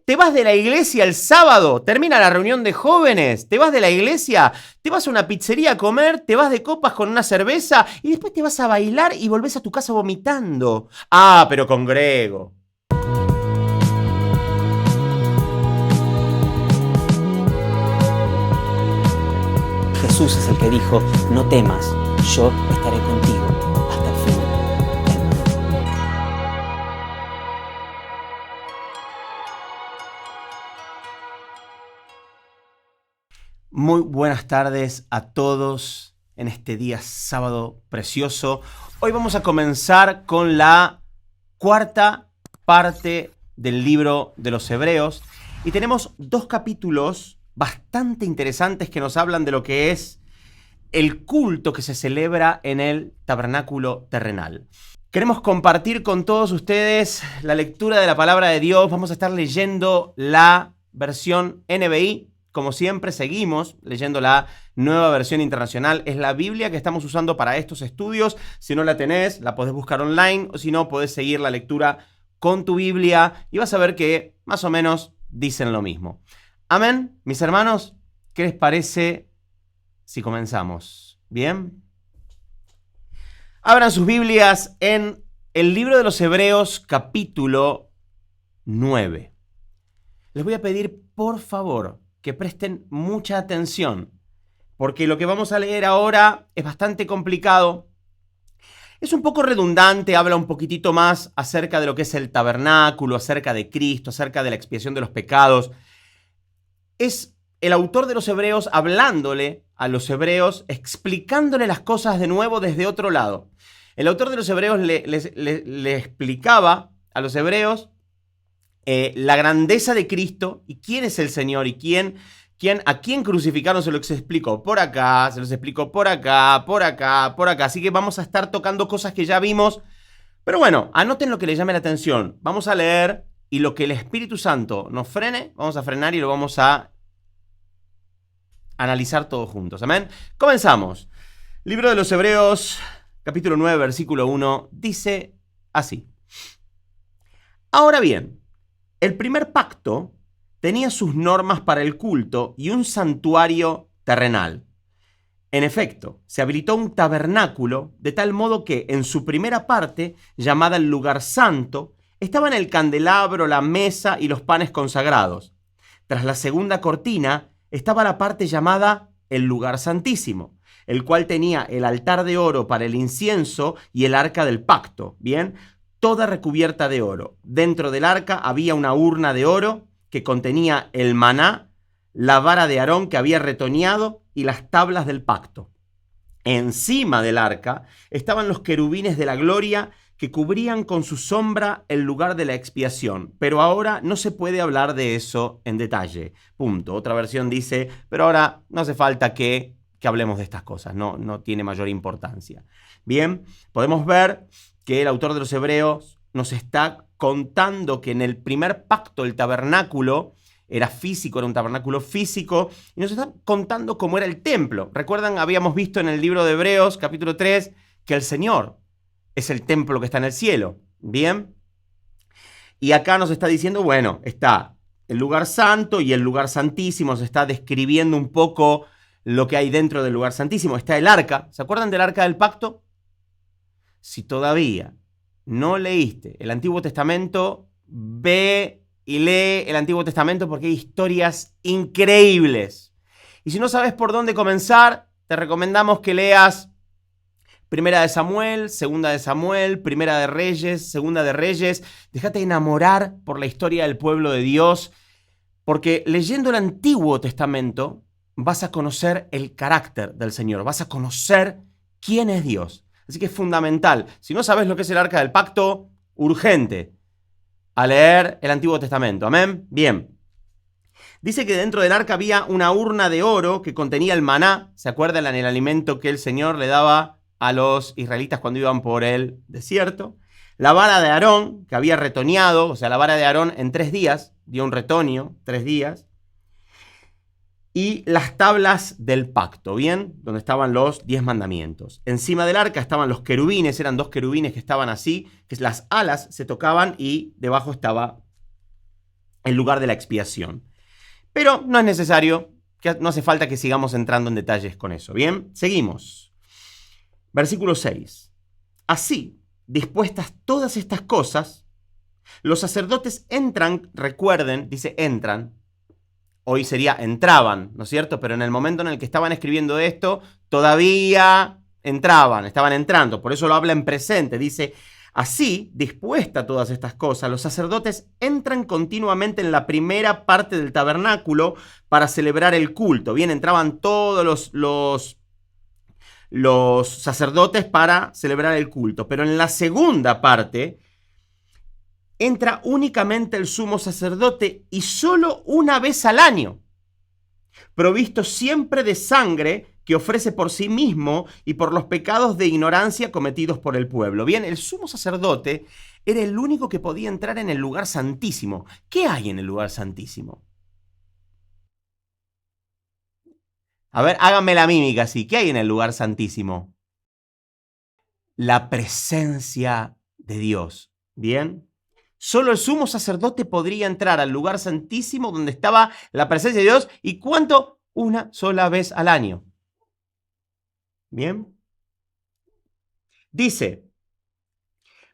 te vas de la iglesia el sábado, termina la reunión de jóvenes, te vas de la iglesia, te vas a una pizzería a comer, te vas de copas con una cerveza y después te vas a bailar y volvés a tu casa vomitando. Ah, pero congrego. Jesús es el que dijo, no temas, yo estaré contigo hasta el fin del mundo. Muy buenas tardes a todos en este día sábado precioso. Hoy vamos a comenzar con la cuarta parte del libro de los Hebreos y tenemos dos capítulos bastante interesantes que nos hablan de lo que es el culto que se celebra en el tabernáculo terrenal. Queremos compartir con todos ustedes la lectura de la palabra de Dios. Vamos a estar leyendo la versión NBI. Como siempre, seguimos leyendo la nueva versión internacional. Es la Biblia que estamos usando para estos estudios. Si no la tenés, la podés buscar online, o si no, podés seguir la lectura con tu Biblia y vas a ver que más o menos dicen lo mismo. Amén, mis hermanos. ¿Qué les parece si comenzamos? ¿Bien? Abran sus Biblias en el libro de los Hebreos, capítulo 9. Les voy a pedir, por favor, que presten mucha atención, porque lo que vamos a leer ahora es bastante complicado. Es un poco redundante, habla un poquitito más acerca de lo que es el tabernáculo, acerca de Cristo, acerca de la expiación de los pecados. Es el autor de los Hebreos hablándole a los hebreos, explicándole las cosas de nuevo desde otro lado. El autor de los Hebreos le explicaba a los hebreos la grandeza de Cristo y quién es el Señor y a quién crucificaron. Se los explicó por acá, se los explicó por acá, por acá, por acá. Así que vamos a estar tocando cosas que ya vimos. Pero bueno, anoten lo que les llame la atención. Vamos a leer y lo que el Espíritu Santo nos frene, vamos a frenar y lo vamos a analizar todos juntos. Amén. Comenzamos. Libro de los Hebreos, capítulo 9, versículo 1, dice así. Ahora bien, el primer pacto tenía sus normas para el culto y un santuario terrenal. En efecto, se habilitó un tabernáculo de tal modo que en su primera parte, llamada el lugar santo, estaban el candelabro, la mesa y los panes consagrados. Tras la segunda cortina estaba la parte llamada el lugar santísimo, el cual tenía el altar de oro para el incienso y el arca del pacto, ¿bien? Toda recubierta de oro. Dentro del arca había una urna de oro que contenía el maná, la vara de Aarón que había retoñado y las tablas del pacto. Encima del arca estaban los querubines de la gloria que cubrían con su sombra el lugar de la expiación. Pero ahora no se puede hablar de eso en detalle. Punto. Otra versión dice, pero ahora no hace falta que hablemos de estas cosas. No tiene mayor importancia. Bien, podemos ver que el autor de los Hebreos nos está contando que en el primer pacto el tabernáculo era físico, era un tabernáculo físico, y nos está contando cómo era el templo. ¿Recuerdan? Habíamos visto en el libro de Hebreos, capítulo 3, que el Señor es el templo que está en el cielo. Bien. Y acá nos está diciendo, bueno, está el lugar santo y el lugar santísimo. Se está describiendo un poco lo que hay dentro del lugar santísimo. Está el arca. ¿Se acuerdan del arca del pacto? Si todavía no leíste el Antiguo Testamento, ve y lee el Antiguo Testamento porque hay historias increíbles. Y si no sabes por dónde comenzar, te recomendamos que leas Primera de Samuel, Segunda de Samuel, Primera de Reyes, Segunda de Reyes. Déjate enamorar por la historia del pueblo de Dios, porque leyendo el Antiguo Testamento vas a conocer el carácter del Señor, vas a conocer quién es Dios. Así que es fundamental. Si no sabes lo que es el Arca del Pacto, urgente a leer el Antiguo Testamento. ¿Amén? Bien. Dice que dentro del arca había una urna de oro que contenía el maná. ¿Se acuerdan el alimento que el Señor le daba a los israelitas cuando iban por el desierto? La vara de Aarón, que había retoñado, o sea, la vara de Aarón en 3 días, dio un retoño, 3 días. Y las tablas del pacto, ¿bien? Donde estaban los 10 mandamientos. Encima del arca estaban los querubines, eran 2 querubines que estaban así, que las alas se tocaban y debajo estaba el lugar de la expiación. Pero no es necesario, no hace falta que sigamos entrando en detalles con eso. Bien, seguimos. Versículo 6. Así, dispuestas todas estas cosas, los sacerdotes entran, recuerden, dice entran, hoy sería entraban, ¿no es cierto? Pero en el momento en el que estaban escribiendo esto, todavía entraban, estaban entrando, por eso lo habla en presente, dice, así, dispuesta todas estas cosas, los sacerdotes entran continuamente en la primera parte del tabernáculo para celebrar el culto. Bien, entraban todos los sacerdotes para celebrar el culto, pero en la segunda parte entra únicamente el sumo sacerdote y solo una vez al año, provisto siempre de sangre que ofrece por sí mismo y por los pecados de ignorancia cometidos por el pueblo. Bien, el sumo sacerdote era el único que podía entrar en el lugar santísimo. ¿Qué hay en el lugar santísimo? A ver, háganme la mímica así. ¿Qué hay en el lugar santísimo? La presencia de Dios. Bien. Solo el sumo sacerdote podría entrar al lugar santísimo donde estaba la presencia de Dios. ¿Y cuánto? Una sola vez al año. Bien. Dice,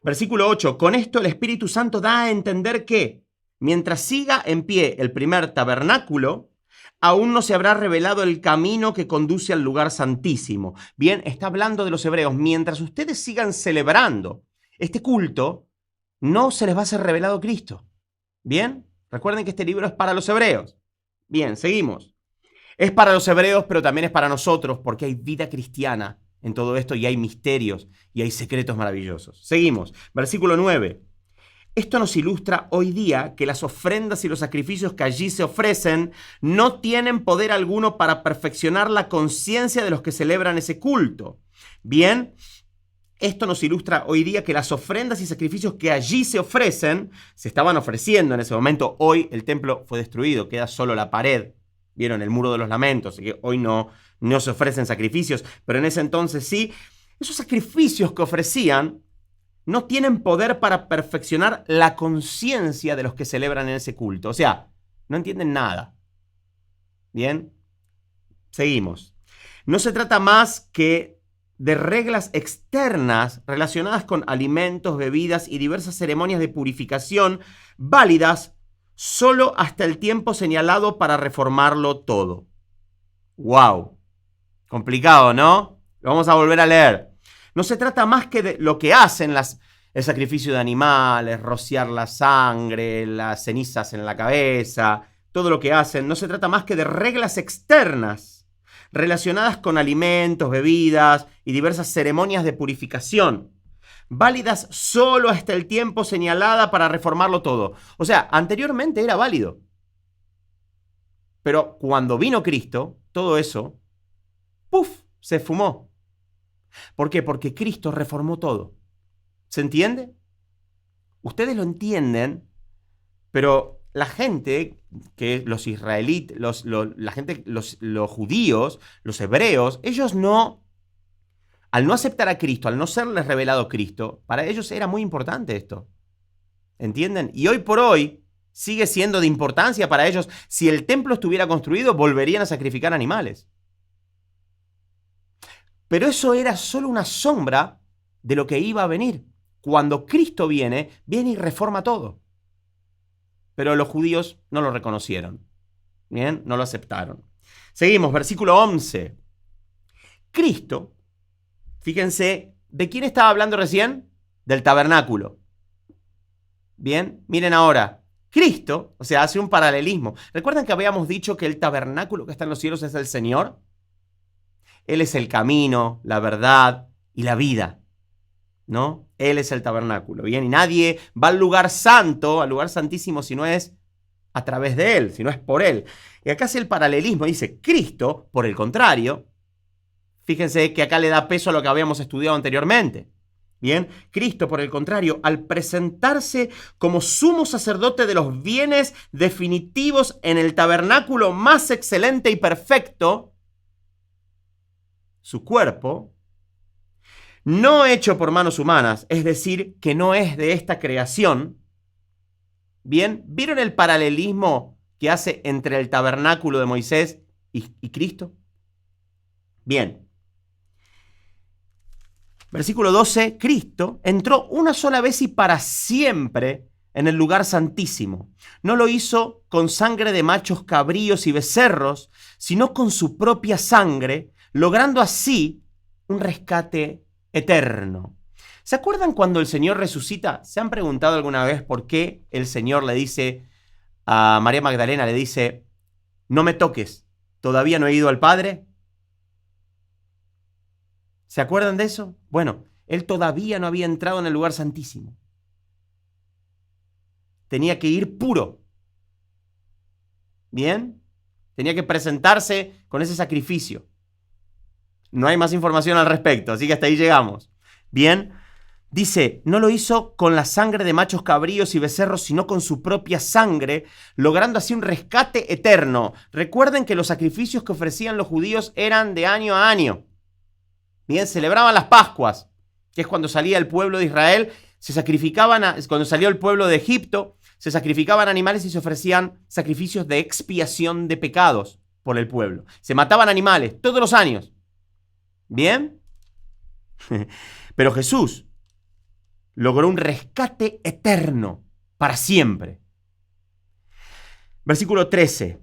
versículo 8, con esto el Espíritu Santo da a entender que, mientras siga en pie el primer tabernáculo, aún no se habrá revelado el camino que conduce al lugar santísimo. Bien, está hablando de los hebreos. Mientras ustedes sigan celebrando este culto, no se les va a ser revelado Cristo. Bien, recuerden que este libro es para los hebreos. Bien, seguimos. Es para los hebreos, pero también es para nosotros, porque hay vida cristiana en todo esto y hay misterios y hay secretos maravillosos. Seguimos, versículo 9. Esto nos ilustra hoy día que las ofrendas y los sacrificios que allí se ofrecen no tienen poder alguno para perfeccionar la conciencia de los que celebran ese culto. Bien, esto nos ilustra hoy día que las ofrendas y sacrificios que allí se ofrecen, se estaban ofreciendo en ese momento. Hoy el templo fue destruido, queda solo la pared. ¿Vieron? El muro de los lamentos, así que hoy no se ofrecen sacrificios, pero en ese entonces sí. Esos sacrificios que ofrecían no tienen poder para perfeccionar la conciencia de los que celebran en ese culto. O sea, no entienden nada. Bien, seguimos. No se trata más que de reglas externas relacionadas con alimentos, bebidas y diversas ceremonias de purificación válidas solo hasta el tiempo señalado para reformarlo todo. ¡Wow! Complicado, ¿no? Lo vamos a volver a leer. No se trata más que de lo que hacen el sacrificio de animales, rociar la sangre, las cenizas en la cabeza, todo lo que hacen. No se trata más que de reglas externas relacionadas con alimentos, bebidas y diversas ceremonias de purificación, válidas solo hasta el tiempo señalado para reformarlo todo. O sea, anteriormente era válido. Pero cuando vino Cristo, todo eso, ¡puf!, se fumó. ¿Por qué? Porque Cristo reformó todo. ¿Se entiende? Ustedes lo entienden, pero la gente, que los israelitas, los judíos, los hebreos, ellos no, al no aceptar a Cristo, al no serles revelado Cristo, para ellos era muy importante esto. ¿Entienden? Y hoy por hoy sigue siendo de importancia para ellos. Si el templo estuviera construido, volverían a sacrificar animales. Pero eso era solo una sombra de lo que iba a venir. Cuando Cristo viene y reforma todo. Pero los judíos no lo reconocieron. Bien, no lo aceptaron. Seguimos, versículo 11. Cristo, fíjense, ¿de quién estaba hablando recién? Del tabernáculo. Bien, miren ahora. Cristo, o sea, hace un paralelismo. ¿Recuerdan que habíamos dicho que el tabernáculo que está en los cielos es el Señor? Él es el camino, la verdad y la vida, ¿no? Él es el tabernáculo, ¿bien? Y nadie va al lugar santo, al lugar santísimo, si no es a través de Él, si no es por Él. Y acá hace el paralelismo, dice Cristo, por el contrario, fíjense que acá le da peso a lo que habíamos estudiado anteriormente. Bien, Cristo, por el contrario, al presentarse como sumo sacerdote de los bienes definitivos en el tabernáculo más excelente y perfecto, su cuerpo, no hecho por manos humanas, es decir, que no es de esta creación, Bien, ¿vieron el paralelismo que hace entre el tabernáculo de Moisés y Cristo? Bien. Versículo 12, Cristo entró una sola vez y para siempre en el lugar santísimo. No lo hizo con sangre de machos cabríos y becerros, sino con su propia sangre, logrando así un rescate eterno. ¿Se acuerdan cuando el Señor resucita? ¿Se han preguntado alguna vez por qué el Señor le dice a María Magdalena, le dice, no me toques, todavía no he ido al Padre? ¿Se acuerdan de eso? Bueno, él todavía no había entrado en el lugar santísimo. Tenía que ir puro. ¿Bien? Tenía que presentarse con ese sacrificio. No hay más información al respecto, así que hasta ahí llegamos. Bien, dice, no lo hizo con la sangre de machos cabríos y becerros, sino con su propia sangre, logrando así un rescate eterno. Recuerden que los sacrificios que ofrecían los judíos eran de año a año. Bien, celebraban las Pascuas, que es cuando salía el pueblo de Israel, se sacrificaban, cuando salió el pueblo de Egipto, se sacrificaban animales y se ofrecían sacrificios de expiación de pecados por el pueblo. Se mataban animales todos los años. ¿Bien? Pero Jesús logró un rescate eterno para siempre. Versículo 13.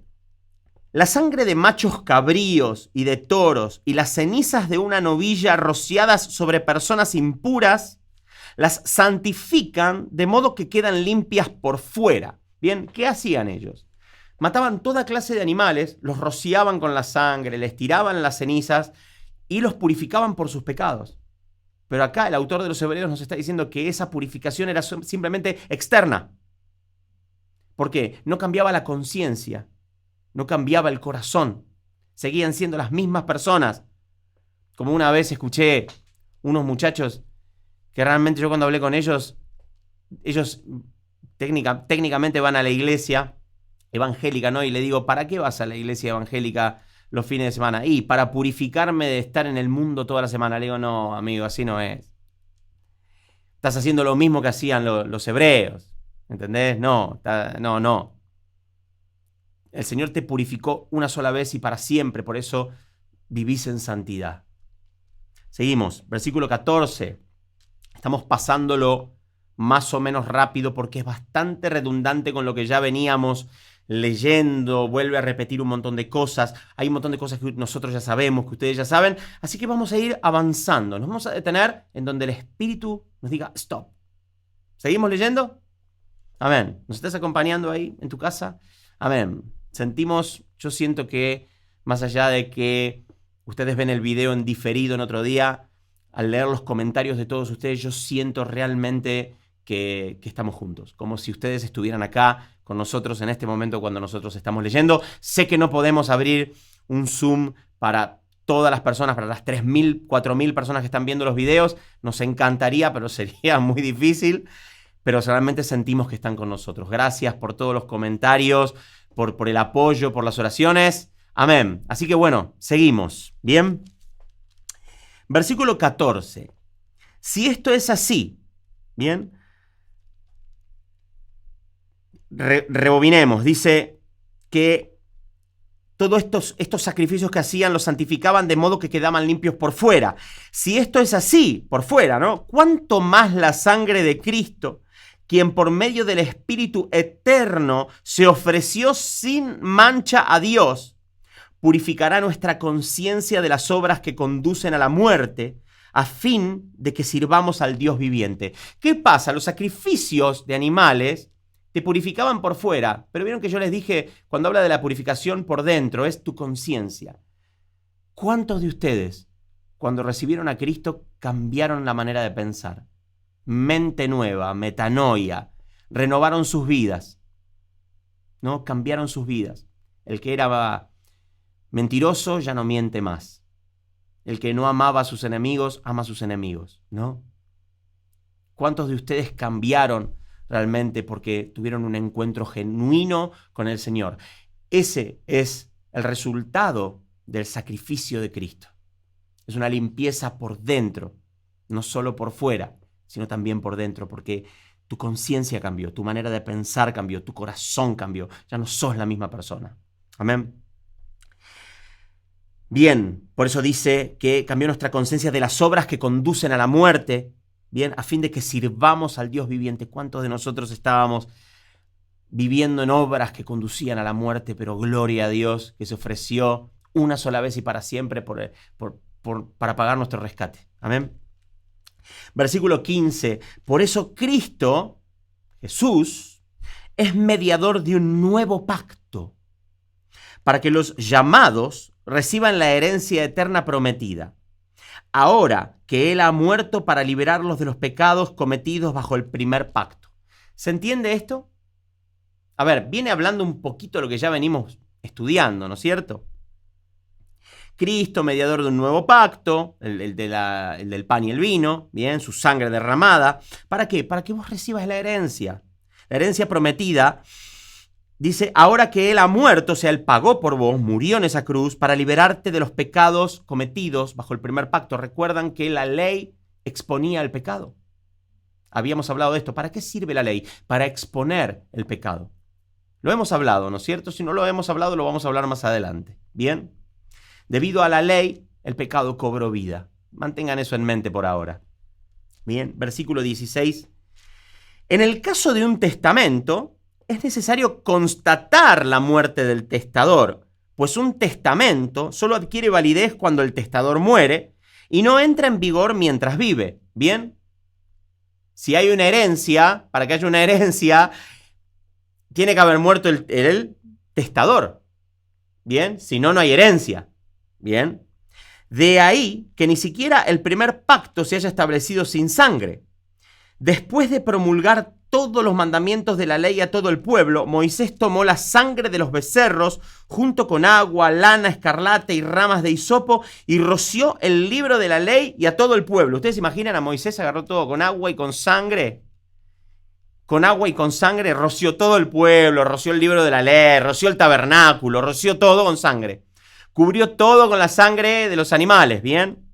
La sangre de machos cabríos y de toros y las cenizas de una novilla rociadas sobre personas impuras las santifican de modo que quedan limpias por fuera. Bien, ¿qué hacían ellos? Mataban toda clase de animales, los rociaban con la sangre, les tiraban las cenizas y los purificaban por sus pecados. Pero acá el autor de los Hebreos nos está diciendo que esa purificación era simplemente externa. ¿Por qué? No cambiaba la conciencia. No cambiaba el corazón. Seguían siendo las mismas personas. Como una vez escuché unos muchachos que realmente yo cuando hablé con ellos técnicamente van a la iglesia evangélica, ¿no? Y le digo, ¿para qué vas a la iglesia evangélica los fines de semana? Y para purificarme de estar en el mundo toda la semana. Le digo, no, amigo, así no es. Estás haciendo lo mismo que hacían los hebreos. ¿Entendés? No. El Señor te purificó una sola vez y para siempre, por eso vivís en santidad. Seguimos, versículo 14. Estamos pasándolo más o menos rápido porque es bastante redundante con lo que ya veníamos leyendo, vuelve a repetir un montón de cosas. Hay un montón de cosas que nosotros ya sabemos, que ustedes ya saben, así que vamos a ir avanzando. Nos vamos a detener en donde el Espíritu nos diga stop. ¿Seguimos leyendo? Amén. ¿Nos estás acompañando ahí en tu casa? Amén. Yo siento que más allá de que ustedes ven el video en diferido en otro día, al leer los comentarios de todos ustedes, yo siento realmente que estamos juntos, como si ustedes estuvieran acá con nosotros en este momento cuando nosotros estamos leyendo. Sé que no podemos abrir un Zoom para todas las personas, para las 3.000, 4.000 personas que están viendo los videos. Nos encantaría, pero sería muy difícil. Pero realmente sentimos que están con nosotros. Gracias por todos los comentarios, por el apoyo, por las oraciones. Amén. Así que bueno, seguimos. Bien. Versículo 14. Si esto es así, bien, rebobinemos. Dice que todos estos sacrificios que hacían los santificaban de modo que quedaban limpios por fuera. Si esto es así, por fuera, ¿no? ¿Cuánto más la sangre de Cristo, quien por medio del Espíritu eterno se ofreció sin mancha a Dios, purificará nuestra conciencia de las obras que conducen a la muerte, a fin de que sirvamos al Dios viviente? ¿Qué pasa? Los sacrificios de animales te purificaban por fuera, pero vieron que yo les dije, cuando habla de la purificación por dentro, es tu conciencia. ¿Cuántos de ustedes, cuando recibieron a Cristo, cambiaron la manera de pensar? Mente nueva, metanoia, renovaron sus vidas, ¿no? Cambiaron sus vidas. El que era mentiroso ya no miente más. El que no amaba a sus enemigos, ama a sus enemigos, ¿no? ¿Cuántos de ustedes cambiaron realmente porque tuvieron un encuentro genuino con el Señor? Ese es el resultado del sacrificio de Cristo. Es una limpieza por dentro, no solo por fuera, sino también por dentro, porque Tu conciencia cambió, tu manera de pensar cambió, tu corazón cambió. Ya no sos la misma persona. Amén. Bien, por eso dice que cambió nuestra conciencia de las obras que conducen a la muerte, bien, a fin de que sirvamos al Dios viviente. ¿Cuántos de nosotros estábamos viviendo en obras que conducían a la muerte? Pero gloria a Dios que se ofreció una sola vez y para siempre para pagar nuestro rescate. Amén. Versículo 15. Por eso Cristo, Jesús, es mediador de un nuevo pacto, para que los llamados reciban la herencia eterna prometida, ahora que Él ha muerto para liberarlos de los pecados cometidos bajo el primer pacto. ¿Se entiende esto? A ver, viene hablando un poquito de lo que ya venimos estudiando, ¿no es cierto? Cristo, mediador de un nuevo pacto, el del pan y el vino, bien, su sangre derramada. ¿Para qué? Para que vos recibas la herencia prometida. Dice, ahora que Él ha muerto, o sea, Él pagó por vos, murió en esa cruz para liberarte de los pecados cometidos bajo el primer pacto. Recuerdan que la ley exponía el pecado. Habíamos hablado de esto. ¿Para qué sirve la ley? Para exponer el pecado. Lo hemos hablado, ¿no es cierto? Si no lo hemos hablado, lo vamos a hablar más adelante. Bien. Debido a la ley, el pecado cobró vida. Mantengan eso en mente por ahora. Bien, versículo 16. En el caso de un testamento, es necesario constatar la muerte del testador, pues un testamento solo adquiere validez cuando el testador muere y no entra en vigor mientras vive. Bien. Si hay una herencia, para que haya una herencia, tiene que haber muerto el testador. Bien, si no, no hay herencia. Bien. De ahí que ni siquiera el primer pacto se haya establecido sin sangre. Después de promulgar todos los mandamientos de la ley a todo el pueblo, Moisés tomó la sangre de los becerros junto con agua, lana, escarlata y ramas de hisopo y roció el libro de la ley y a todo el pueblo. ¿Ustedes se imaginan a Moisés agarró todo con agua y con sangre? Con agua y con sangre roció todo el pueblo, roció el libro de la ley, roció el tabernáculo, roció todo con sangre. Cubrió todo con la sangre de los animales, ¿bien?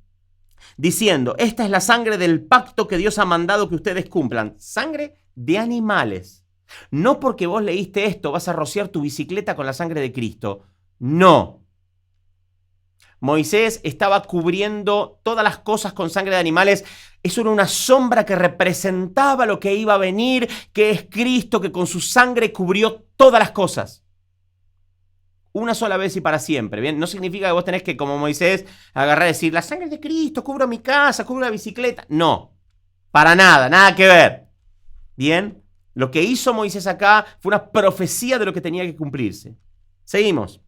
Diciendo, esta es la sangre del pacto que Dios ha mandado que ustedes cumplan. Sangre de animales. No porque vos leíste esto vas a rociar tu bicicleta con la sangre de Cristo. No. Moisés estaba cubriendo todas las cosas con sangre de animales. Eso era una sombra que representaba lo que iba a venir, que es Cristo, que con su sangre cubrió todas las cosas. Una sola vez y para siempre, ¿bien? No significa que vos tenés que, como Moisés, agarrar y decir, la sangre de Cristo, cubro mi casa, cubro la bicicleta. No, para nada, nada que ver. ¿Bien? Lo que hizo Moisés acá fue una profecía de lo que tenía que cumplirse. Seguimos.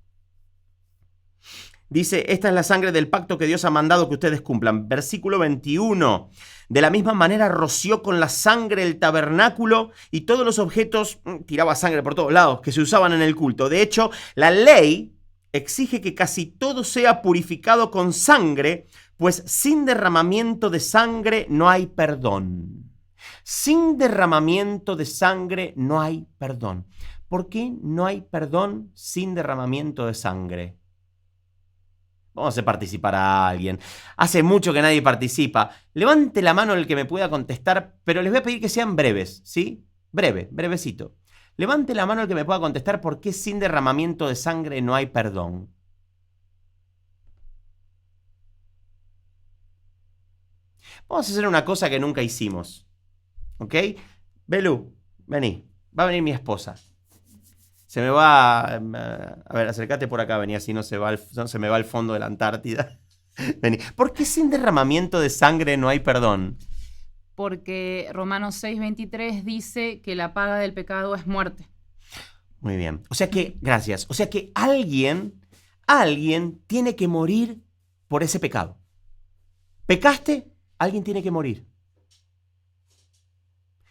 Dice, esta es la sangre del pacto que Dios ha mandado que ustedes cumplan. Versículo 21. De la misma manera roció con la sangre el tabernáculo y todos los objetos, tiraba sangre por todos lados, que se usaban en el culto. De hecho, la ley exige que casi todo sea purificado con sangre, pues sin derramamiento de sangre no hay perdón. Sin derramamiento de sangre no hay perdón. ¿Por qué no hay perdón sin derramamiento de sangre? Vamos a hacer participar a alguien. Hace mucho que nadie participa. Levante la mano el que me pueda contestar, pero les voy a pedir que sean breves, ¿sí? Brevecito. Levante la mano el que me pueda contestar por qué sin derramamiento de sangre no hay perdón. Vamos a hacer una cosa que nunca hicimos. ¿Ok? Belu, vení. Va a venir mi esposa. Se me va... A ver, acércate por acá, vení, así no se me va al fondo de la Antártida. Vení. ¿Por qué sin derramamiento de sangre no hay perdón? Porque Romanos 6:23 dice que la paga del pecado es muerte. Muy bien. O sea que, gracias. O sea que alguien tiene que morir por ese pecado. ¿Pecaste? Alguien tiene que morir.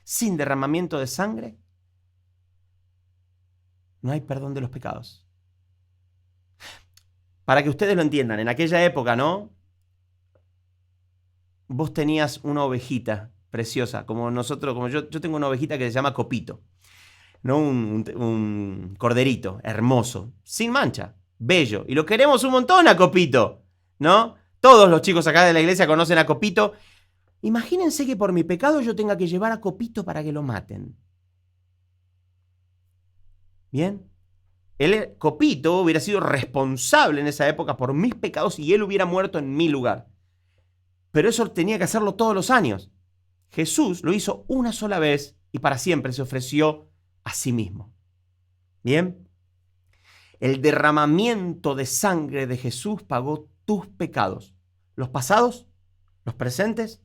Sin derramamiento de sangre no hay perdón de los pecados. Para que ustedes lo entiendan, en aquella época, ¿no? Vos tenías una ovejita preciosa, como yo tengo una ovejita que se llama Copito, ¿no? Un corderito hermoso, sin mancha, bello. Y lo queremos un montón a Copito, ¿no? Todos los chicos acá de la iglesia conocen a Copito. Imagínense que por mi pecado yo tenga que llevar a Copito para que lo maten. ¿Bien? Copito hubiera sido responsable en esa época por mis pecados y él hubiera muerto en mi lugar. Pero eso tenía que hacerlo todos los años. Jesús lo hizo una sola vez y para siempre se ofreció a sí mismo. ¿Bien? El derramamiento de sangre de Jesús pagó tus pecados, los pasados, los presentes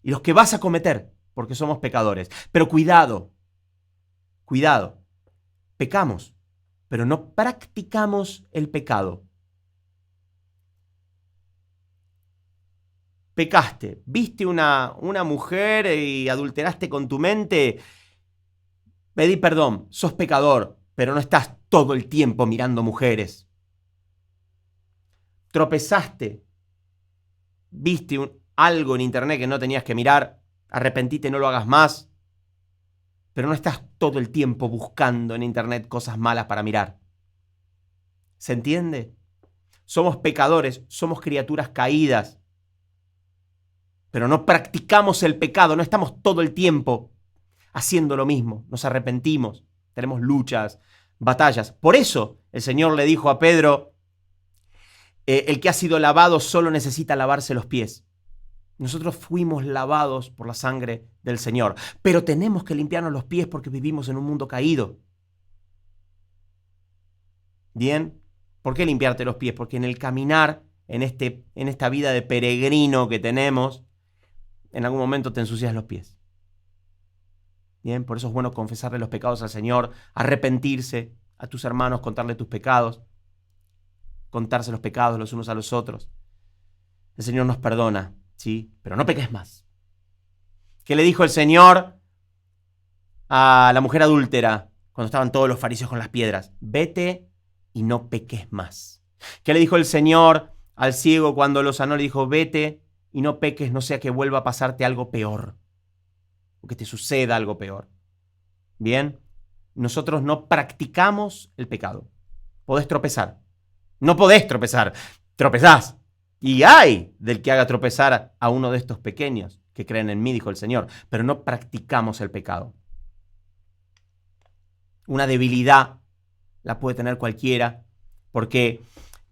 y los que vas a cometer, porque somos pecadores. Pero cuidado, pecamos, pero no practicamos el pecado. Pecaste, viste una mujer y adulteraste con tu mente, pedí perdón, sos pecador, pero no estás todo el tiempo mirando mujeres. Tropezaste, viste algo en internet que no tenías que mirar, arrepentite, no lo hagas más, pero no estás todo el tiempo buscando en internet cosas malas para mirar. ¿Se entiende? Somos pecadores, somos criaturas caídas, pero no practicamos el pecado, no estamos todo el tiempo haciendo lo mismo, nos arrepentimos, tenemos luchas, batallas. Por eso el Señor le dijo a Pedro, el que ha sido lavado solo necesita lavarse los pies. Nosotros fuimos lavados por la sangre del Señor, pero tenemos que limpiarnos los pies porque vivimos en un mundo caído. ¿Bien? ¿Por qué limpiarte los pies? Porque en el caminar, en esta vida de peregrino que tenemos, en algún momento te ensucias los pies. Bien, por eso es bueno confesarle los pecados al Señor, arrepentirse a tus hermanos, contarle tus pecados, contarse los pecados los unos a los otros. El Señor nos perdona, ¿sí? Pero no peques más. ¿Qué le dijo el Señor a la mujer adúltera cuando estaban todos los fariseos con las piedras? Vete y no peques más. ¿Qué le dijo el Señor al ciego cuando lo sanó? Le dijo, vete y no peques, no sea que vuelva a pasarte algo peor, o que te suceda algo peor. Bien, nosotros no practicamos el pecado. Podés tropezar. No podés tropezar, tropezás. Y hay del que haga tropezar a uno de estos pequeños que creen en mí, dijo el Señor, pero no practicamos el pecado. Una debilidad la puede tener cualquiera, porque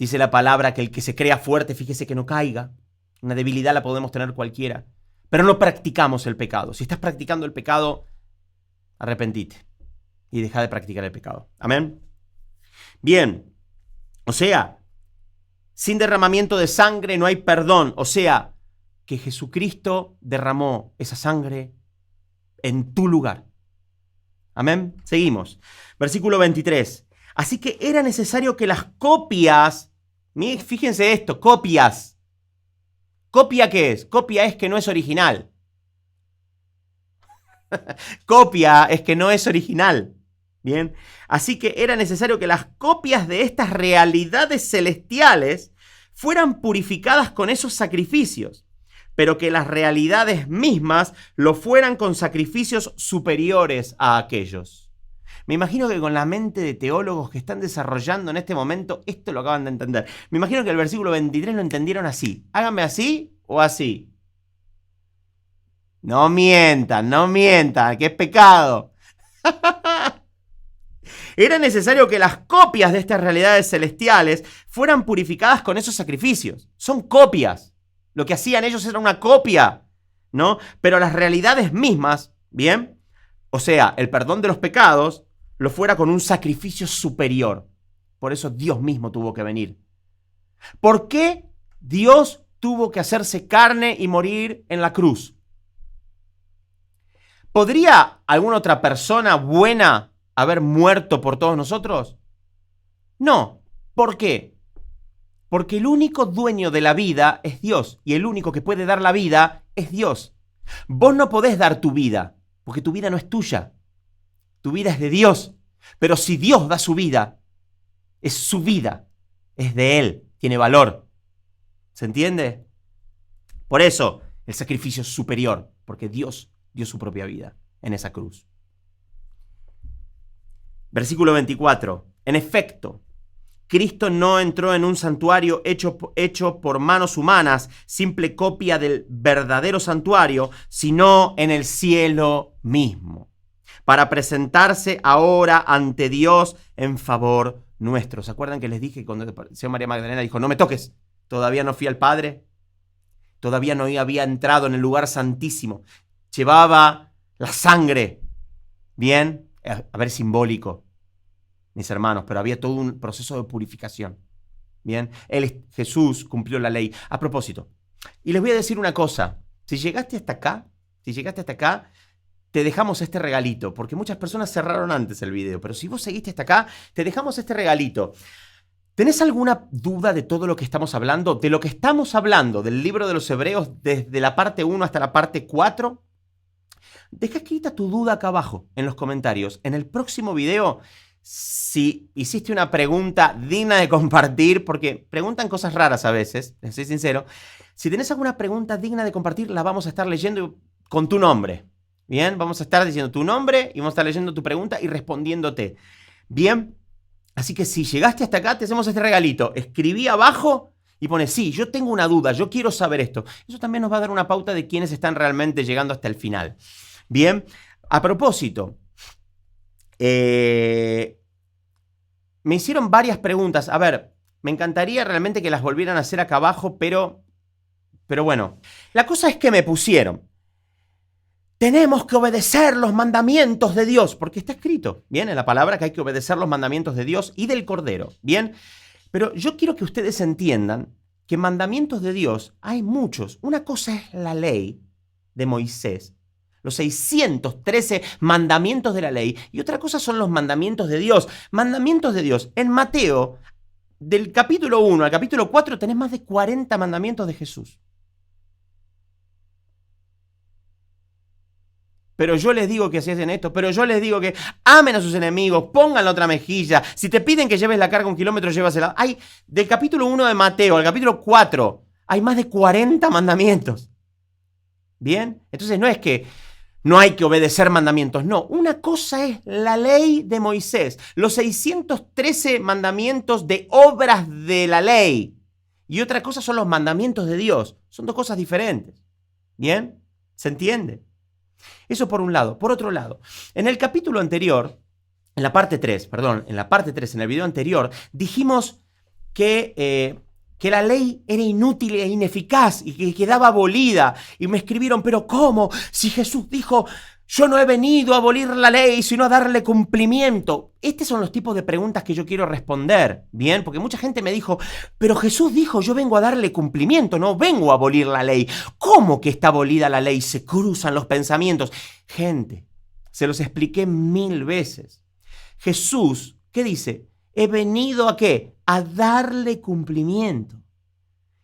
dice la palabra que el que se crea fuerte, fíjese que no caiga. Una debilidad la podemos tener cualquiera, pero no practicamos el pecado. Si estás practicando el pecado, arrepentite y deja de practicar el pecado. Amén. Bien, o sea, sin derramamiento de sangre no hay perdón. O sea, que Jesucristo derramó esa sangre en tu lugar. Amén. Seguimos. Versículo 23. Así que era necesario que las copias, fíjense esto, copias. ¿Copia qué es? Copia es que no es original. Copia es que no es original. Bien. Así que era necesario que las copias de estas realidades celestiales fueran purificadas con esos sacrificios, pero que las realidades mismas lo fueran con sacrificios superiores a aquellos. Me imagino que con la mente de teólogos que están desarrollando en este momento, esto lo acaban de entender. Me imagino que el versículo 23 lo entendieron así. Háganme así o así. No mientan, que es pecado. Era necesario que las copias de estas realidades celestiales fueran purificadas con esos sacrificios. Son copias. Lo que hacían ellos era una copia, ¿no? Pero las realidades mismas, ¿bien? O sea, el perdón de los pecados lo fuera con un sacrificio superior. Por eso Dios mismo tuvo que venir. ¿Por qué Dios tuvo que hacerse carne y morir en la cruz? ¿Podría alguna otra persona buena haber muerto por todos nosotros? No. ¿Por qué? Porque el único dueño de la vida es Dios y el único que puede dar la vida es Dios. Vos no podés dar tu vida porque tu vida no es tuya. Tu vida es de Dios. Pero si Dios da su vida, es su vida, es de Él, tiene valor. ¿Se entiende? Por eso el sacrificio es superior, porque Dios dio su propia vida en esa cruz. Versículo 24. En efecto, Cristo no entró en un santuario hecho por manos humanas, simple copia del verdadero santuario, sino en el cielo mismo, para presentarse ahora ante Dios en favor nuestro. ¿Se acuerdan que les dije cuando el Señor María Magdalena dijo, no me toques, todavía no fui al Padre? Todavía no había entrado en el lugar santísimo. Llevaba la sangre. Bien, a ver, simbólico, mis hermanos, pero había todo un proceso de purificación. Bien, Jesús cumplió la ley. A propósito, y les voy a decir una cosa. Si llegaste hasta acá, te dejamos este regalito, porque muchas personas cerraron antes el video, pero si vos seguiste hasta acá, te dejamos este regalito. ¿Tenés alguna duda de todo lo que estamos hablando? De lo que estamos hablando del libro de los Hebreos desde la parte 1 hasta la parte 4. Deja escrita tu duda acá abajo en los comentarios. En el próximo video, si hiciste una pregunta digna de compartir, porque preguntan cosas raras a veces, les soy sincero. Si tenés alguna pregunta digna de compartir, la vamos a estar leyendo con tu nombre. Bien, vamos a estar diciendo tu nombre y vamos a estar leyendo tu pregunta y respondiéndote. Bien, así que si llegaste hasta acá, te hacemos este regalito. Escribí abajo y pone, sí, yo tengo una duda, yo quiero saber esto. Eso también nos va a dar una pauta de quiénes están realmente llegando hasta el final. Bien, a propósito, me hicieron varias preguntas. A ver, me encantaría realmente que las volvieran a hacer acá abajo, pero bueno. La cosa es que me pusieron, tenemos que obedecer los mandamientos de Dios, porque está escrito, bien, en la palabra que hay que obedecer los mandamientos de Dios y del Cordero, bien. Pero yo quiero que ustedes entiendan que mandamientos de Dios hay muchos. Una cosa es la ley de Moisés, los 613 mandamientos de la ley, y otra cosa son los mandamientos de Dios. Mandamientos de Dios. En Mateo, del capítulo 1 al capítulo 4, tenés más de 40 mandamientos de Jesús. Pero yo les digo que si hacen esto, pero yo les digo que amen a sus enemigos, pongan la otra mejilla. Si te piden que lleves la carga 1 kilómetro, llévasela. Hay, del capítulo 1 de Mateo al capítulo 4, hay más de 40 mandamientos. ¿Bien? Entonces no es que no hay que obedecer mandamientos, no. Una cosa es la ley de Moisés, los 613 mandamientos de obras de la ley. Y otra cosa son los mandamientos de Dios. Son dos cosas diferentes. ¿Bien? ¿Se entiende? Eso por un lado. Por otro lado, en el capítulo anterior, en la parte 3, en el video anterior, dijimos que la ley era inútil e ineficaz y que quedaba abolida. Y me escribieron, ¿pero cómo? Si Jesús dijo, yo no he venido a abolir la ley, sino a darle cumplimiento. Estos son los tipos de preguntas que yo quiero responder, ¿bien? Porque mucha gente me dijo, pero Jesús dijo, yo vengo a darle cumplimiento, no vengo a abolir la ley. ¿Cómo que está abolida la ley? Se cruzan los pensamientos. Gente, se los expliqué 1000 veces. Jesús, ¿qué dice? He venido ¿a qué? A darle cumplimiento.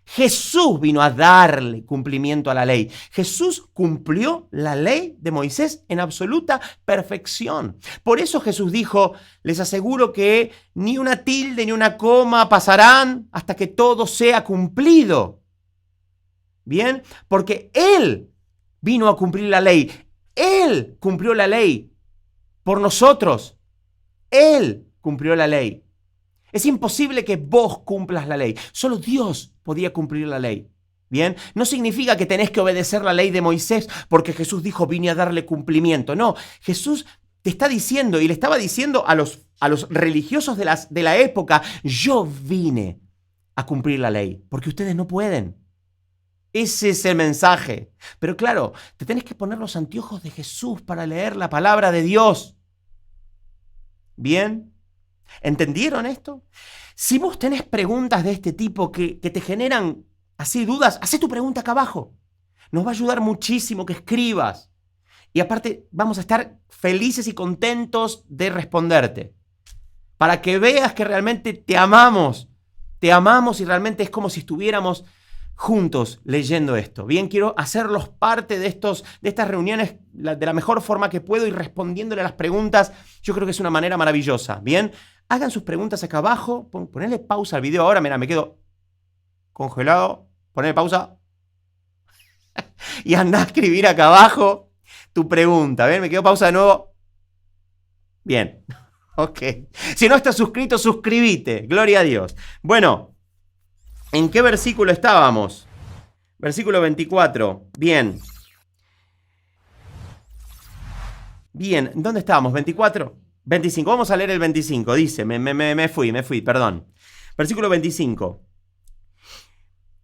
Jesús vino a darle cumplimiento a la ley. Jesús cumplió la ley de Moisés en absoluta perfección. Por eso Jesús dijo, les aseguro que ni una tilde ni una coma pasarán hasta que todo sea cumplido. ¿Bien? Porque Él vino a cumplir la ley. Él cumplió la ley por nosotros. Él cumplió la ley. Es imposible que vos cumplas la ley. Solo Dios podía cumplir la ley. ¿Bien? No significa que tenés que obedecer la ley de Moisés porque Jesús dijo, vine a darle cumplimiento. No, Jesús te está diciendo y le estaba diciendo a los religiosos de la época, yo vine a cumplir la ley porque ustedes no pueden. Ese es el mensaje. Pero claro, te tenés que poner los anteojos de Jesús para leer la palabra de Dios. ¿Bien? ¿Entendieron esto? Si vos tenés preguntas de este tipo que te generan así dudas, hacé tu pregunta acá abajo. Nos va a ayudar muchísimo que escribas. Y aparte vamos a estar felices y contentos de responderte. Para que veas que realmente te amamos. Te amamos y realmente es como si estuviéramos juntos leyendo esto. Bien, quiero hacerlos parte de estas reuniones de la mejor forma que puedo y respondiéndole a las preguntas. Yo creo que es una manera maravillosa. Bien, hagan sus preguntas acá abajo. Ponle pausa al video ahora. Mira, me quedo congelado. Ponle pausa. Y anda a escribir acá abajo tu pregunta. ¿Ven? Me quedo pausa de nuevo. Bien. Ok. Si no estás suscrito, suscríbete. Gloria a Dios. Bueno, ¿en qué versículo estábamos? Versículo 24. Bien. Bien, ¿dónde estábamos? ¿24? 25. Vamos a leer el 25. Dice, me fui, perdón. Versículo 25.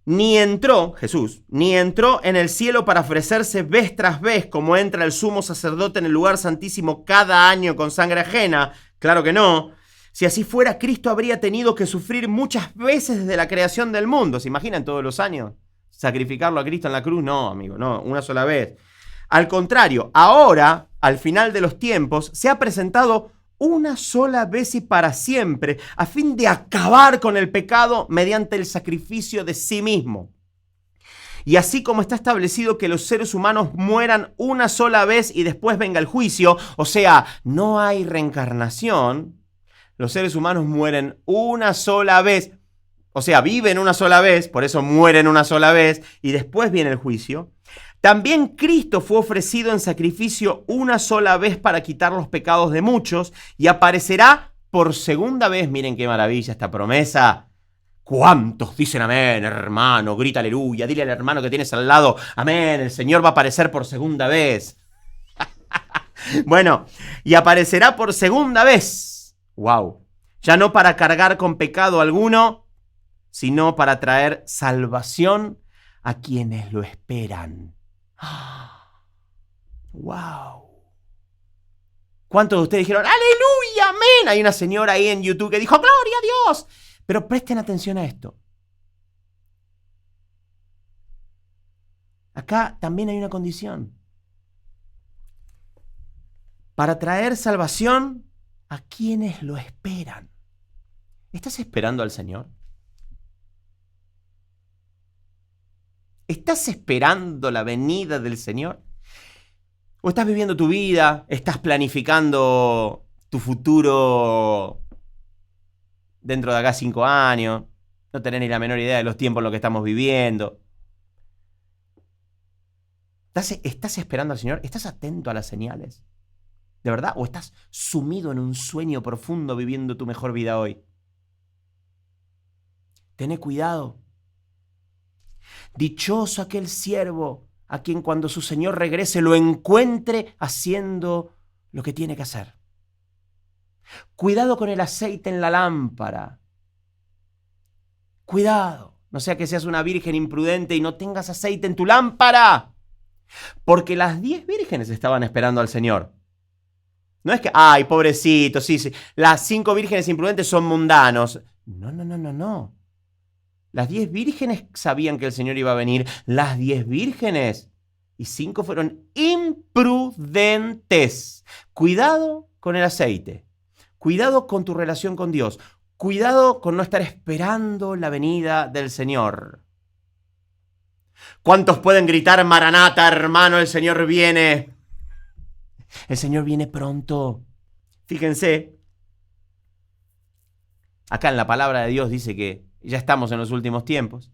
Ni entró, Jesús, ni entró en el cielo para ofrecerse vez tras vez como entra el sumo sacerdote en el lugar santísimo cada año con sangre ajena. Claro que no. Si así fuera, Cristo habría tenido que sufrir muchas veces desde la creación del mundo. ¿Se imaginan todos los años? ¿Sacrificarlo a Cristo en la cruz? No, amigo, no, una sola vez. Al contrario, ahora, al final de los tiempos, se ha presentado una sola vez y para siempre, a fin de acabar con el pecado mediante el sacrificio de sí mismo. Y así como está establecido que los seres humanos mueran una sola vez y después venga el juicio, o sea, no hay reencarnación, los seres humanos mueren una sola vez, o sea, viven una sola vez, por eso mueren una sola vez, y después viene el juicio. También Cristo fue ofrecido en sacrificio una sola vez para quitar los pecados de muchos y aparecerá por segunda vez. Miren qué maravilla esta promesa. ¿Cuántos dicen amén, hermano? Grita aleluya. Dile al hermano que tienes al lado, amén, el Señor va a aparecer por segunda vez. Bueno, y aparecerá por segunda vez. Wow. Ya no para cargar con pecado alguno, sino para traer salvación a quienes lo esperan. ¡Wow! ¿Cuántos de ustedes dijeron, aleluya, amén? Hay una señora ahí en YouTube que dijo, gloria a Dios. Pero presten atención a esto. Acá también hay una condición. Para traer salvación a quienes lo esperan. ¿Estás esperando al Señor? ¿Estás esperando la venida del Señor? ¿O estás viviendo tu vida? ¿Estás planificando tu futuro dentro de acá 5 años? No tenés ni la menor idea de los tiempos en los que estamos viviendo. ¿Estás esperando al Señor? ¿Estás atento a las señales? ¿De verdad? ¿O estás sumido en un sueño profundo viviendo tu mejor vida hoy? Tené cuidado. Dichoso aquel siervo a quien cuando su Señor regrese lo encuentre haciendo lo que tiene que hacer. Cuidado con el aceite en la lámpara. Cuidado, no sea que seas una virgen imprudente y no tengas aceite en tu lámpara. Porque las 10 vírgenes estaban esperando al Señor. No es que, ay, pobrecito, sí, las 5 vírgenes imprudentes son mundanos. No. Las 10 vírgenes sabían que el Señor iba a venir. Las 10 vírgenes y 5 fueron imprudentes. Cuidado con el aceite. Cuidado con tu relación con Dios. Cuidado con no estar esperando la venida del Señor. ¿Cuántos pueden gritar, Maranata, hermano, el Señor viene? El Señor viene pronto. Fíjense, acá en la palabra de Dios dice que ya estamos en los últimos tiempos.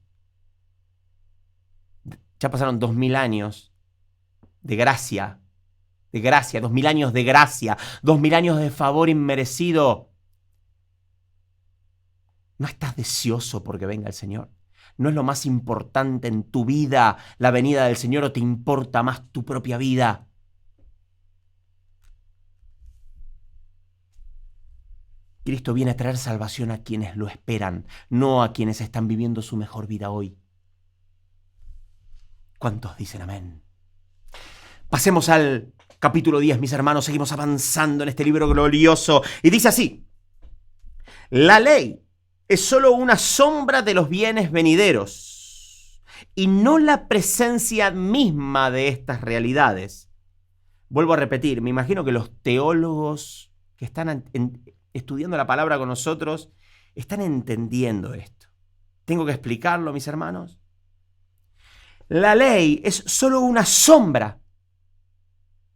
Ya pasaron 2000 años de gracia, 2000 años de gracia, 2000 años de favor inmerecido. ¿No estás deseoso porque venga el Señor? ¿No es lo más importante en tu vida la venida del Señor o te importa más tu propia vida? Cristo viene a traer salvación a quienes lo esperan, no a quienes están viviendo su mejor vida hoy. ¿Cuántos dicen amén? Pasemos al capítulo 10, mis hermanos. Seguimos avanzando en este libro glorioso. Y dice así: la ley es solo una sombra de los bienes venideros y no la presencia misma de estas realidades. Vuelvo a repetir, me imagino que los teólogos que están estudiando la palabra con nosotros están entendiendo esto. ¿Tengo que explicarlo, mis hermanos? La ley es solo una sombra.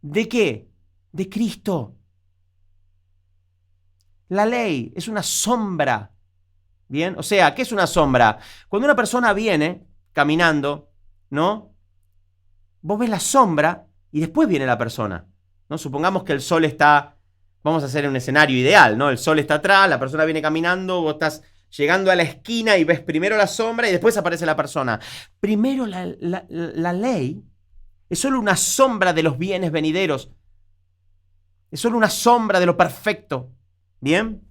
¿De qué? De Cristo. La ley es una sombra. ¿Bien? O sea, ¿qué es una sombra? Cuando una persona viene caminando, ¿no? Vos ves la sombra y después viene la persona, ¿no? Supongamos que el sol está Vamos a hacer un escenario ideal, ¿no? El sol está atrás, la persona viene caminando, vos estás llegando a la esquina y ves primero la sombra y después aparece la persona. Primero la ley es solo una sombra de los bienes venideros. Es solo una sombra de lo perfecto. ¿Bien?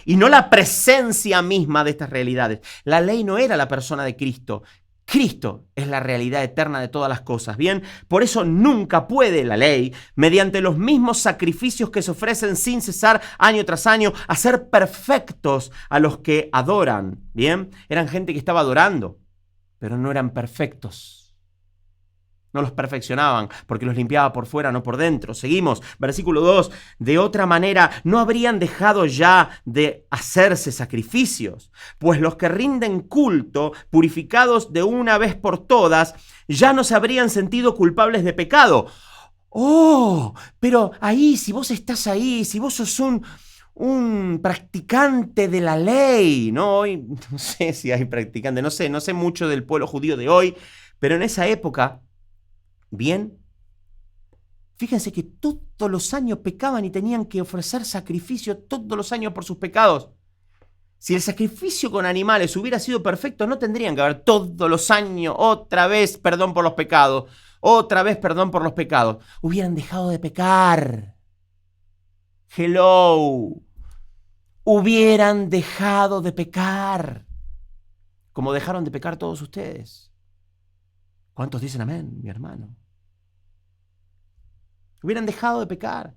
Y no la presencia misma de estas realidades. La ley no era la persona de Cristo. Cristo es la realidad eterna de todas las cosas, ¿bien? Por eso nunca puede la ley, mediante los mismos sacrificios que se ofrecen sin cesar año tras año, hacer perfectos a los que adoran, ¿bien? Eran gente que estaba adorando, pero no eran perfectos. No los perfeccionaban, porque los limpiaba por fuera, no por dentro. Seguimos, versículo 2. De otra manera, no habrían dejado ya de hacerse sacrificios, pues los que rinden culto, purificados de una vez por todas, ya no se habrían sentido culpables de pecado. Oh, pero ahí, si vos estás ahí, si vos sos un practicante de la ley, ¿no? Hoy, no sé si hay practicantes, no sé mucho del pueblo judío de hoy, pero en esa época, bien, fíjense que todos los años pecaban y tenían que ofrecer sacrificio todos los años por sus pecados. Si el sacrificio con animales hubiera sido perfecto, no tendrían que haber todos los años otra vez perdón por los pecados, otra vez perdón por los pecados. Hubieran dejado de pecar. Hello. Hubieran dejado de pecar, como dejaron de pecar todos ustedes. ¿Cuántos dicen amén, mi hermano? Hubieran dejado de pecar.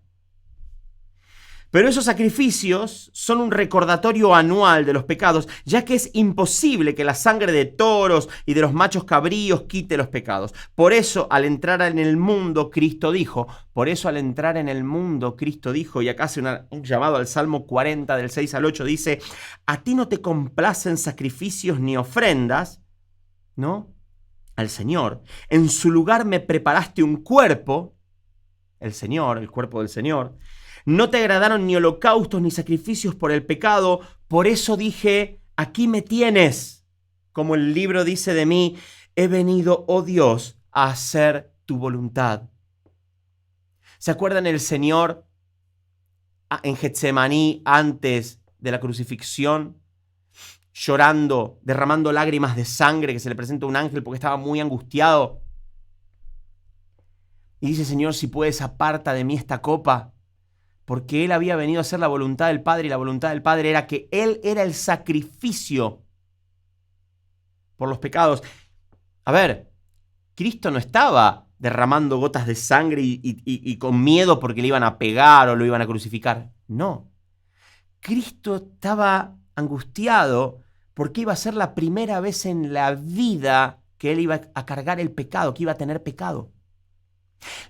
Pero esos sacrificios son un recordatorio anual de los pecados, ya que es imposible que la sangre de toros y de los machos cabríos quite los pecados. Por eso, al entrar en el mundo, Cristo dijo, y acá hace un llamado al Salmo 40, del 6 al 8, dice, a ti no te complacen sacrificios ni ofrendas, ¿no? Al Señor. En su lugar me preparaste un cuerpo, el Señor, el cuerpo del Señor. No te agradaron ni holocaustos ni sacrificios por el pecado. Por eso dije, aquí me tienes. Como el libro dice de mí, he venido, oh Dios, a hacer tu voluntad. ¿Se acuerdan el Señor en Getsemaní antes de la crucifixión? Llorando, derramando lágrimas de sangre, que se le presenta un ángel porque estaba muy angustiado. Y dice, Señor, si puedes, aparta de mí esta copa. Porque Él había venido a hacer la voluntad del Padre y la voluntad del Padre era que Él era el sacrificio por los pecados. A ver, Cristo no estaba derramando gotas de sangre y con miedo porque le iban a pegar o lo iban a crucificar. No. Cristo estaba angustiado porque iba a ser la primera vez en la vida que Él iba a cargar el pecado, que iba a tener pecado.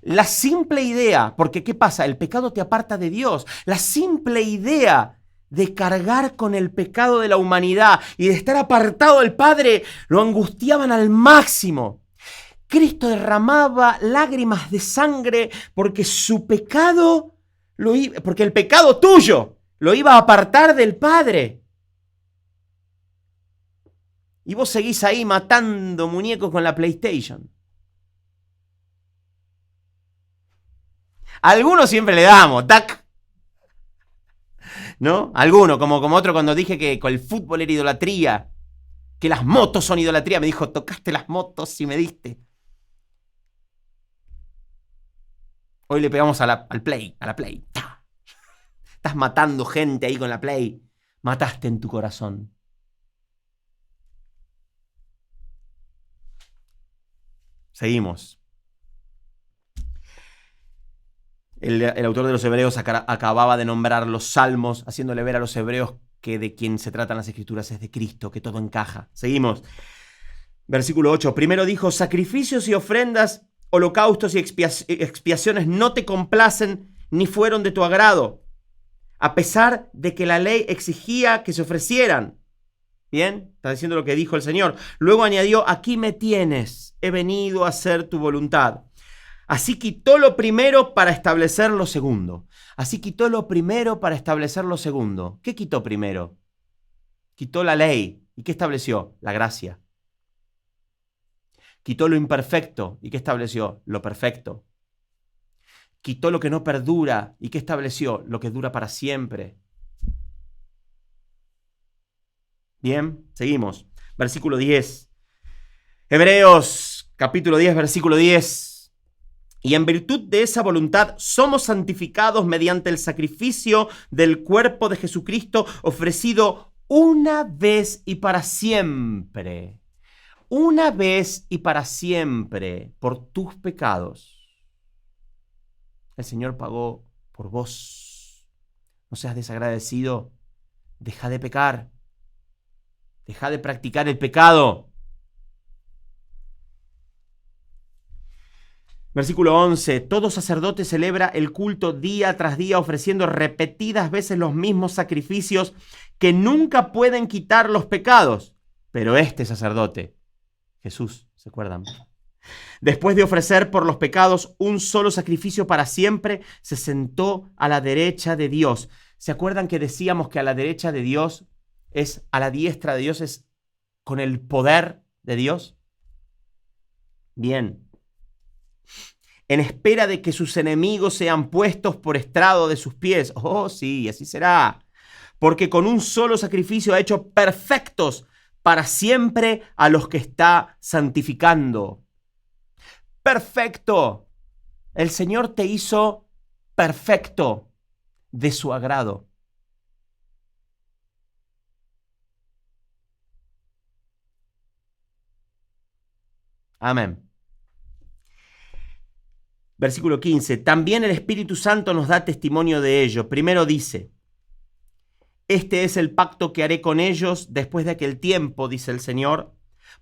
La simple idea, porque ¿qué pasa? El pecado te aparta de Dios. La simple idea de cargar con el pecado de la humanidad y de estar apartado del Padre lo angustiaban al máximo. Cristo derramaba lágrimas de sangre porque su pecado, porque el pecado tuyo lo iba a apartar del Padre. Y vos seguís ahí matando muñecos con la PlayStation. A algunos siempre le damos, tac. ¿No? Alguno, como otro cuando dije que con el fútbol era idolatría, que las motos son idolatría, me dijo, tocaste las motos y me diste. Hoy le pegamos a la Play. ¡Ta! Estás matando gente ahí con la Play. Mataste en tu corazón. Seguimos. El autor de los Hebreos acababa de nombrar los salmos, haciéndole ver a los hebreos que de quien se tratan las escrituras es de Cristo, que todo encaja. Seguimos. Versículo 8. Primero dijo, sacrificios y ofrendas, holocaustos y expiaciones no te complacen ni fueron de tu agrado, a pesar de que la ley exigía que se ofrecieran. Bien, está diciendo lo que dijo el Señor. Luego añadió, aquí me tienes, he venido a hacer tu voluntad. Así quitó lo primero para establecer lo segundo. ¿Qué quitó primero? Quitó la ley. ¿Y qué estableció? La gracia. Quitó lo imperfecto. ¿Y qué estableció? Lo perfecto. quitó lo que no perdura. ¿Y qué estableció? Lo que dura para siempre. Bien, seguimos. Versículo 10. Hebreos, capítulo 10, versículo 10. Y en virtud de esa voluntad somos santificados mediante el sacrificio del cuerpo de Jesucristo ofrecido una vez y para siempre. Una vez y para siempre por tus pecados. El Señor pagó por vos. No seas desagradecido. Deja de pecar. Deja de practicar el pecado. Versículo 11. Todo sacerdote celebra el culto día tras día ofreciendo repetidas veces los mismos sacrificios que nunca pueden quitar los pecados. Pero este sacerdote, Jesús, ¿se acuerdan? Después de ofrecer por los pecados un solo sacrificio para siempre, se sentó a la derecha de Dios. ¿Se acuerdan que decíamos que a la derecha de Dios es, a la diestra de Dios es con el poder de Dios? Bien. En espera de que sus enemigos sean puestos por estrado de sus pies. Oh, sí, así será. Porque con un solo sacrificio ha hecho perfectos para siempre a los que está santificando. Perfecto. El Señor te hizo perfecto de su agrado. Amén. Versículo 15. También el Espíritu Santo nos da testimonio de ello. Primero dice: este es el pacto que haré con ellos después de aquel tiempo, dice el Señor.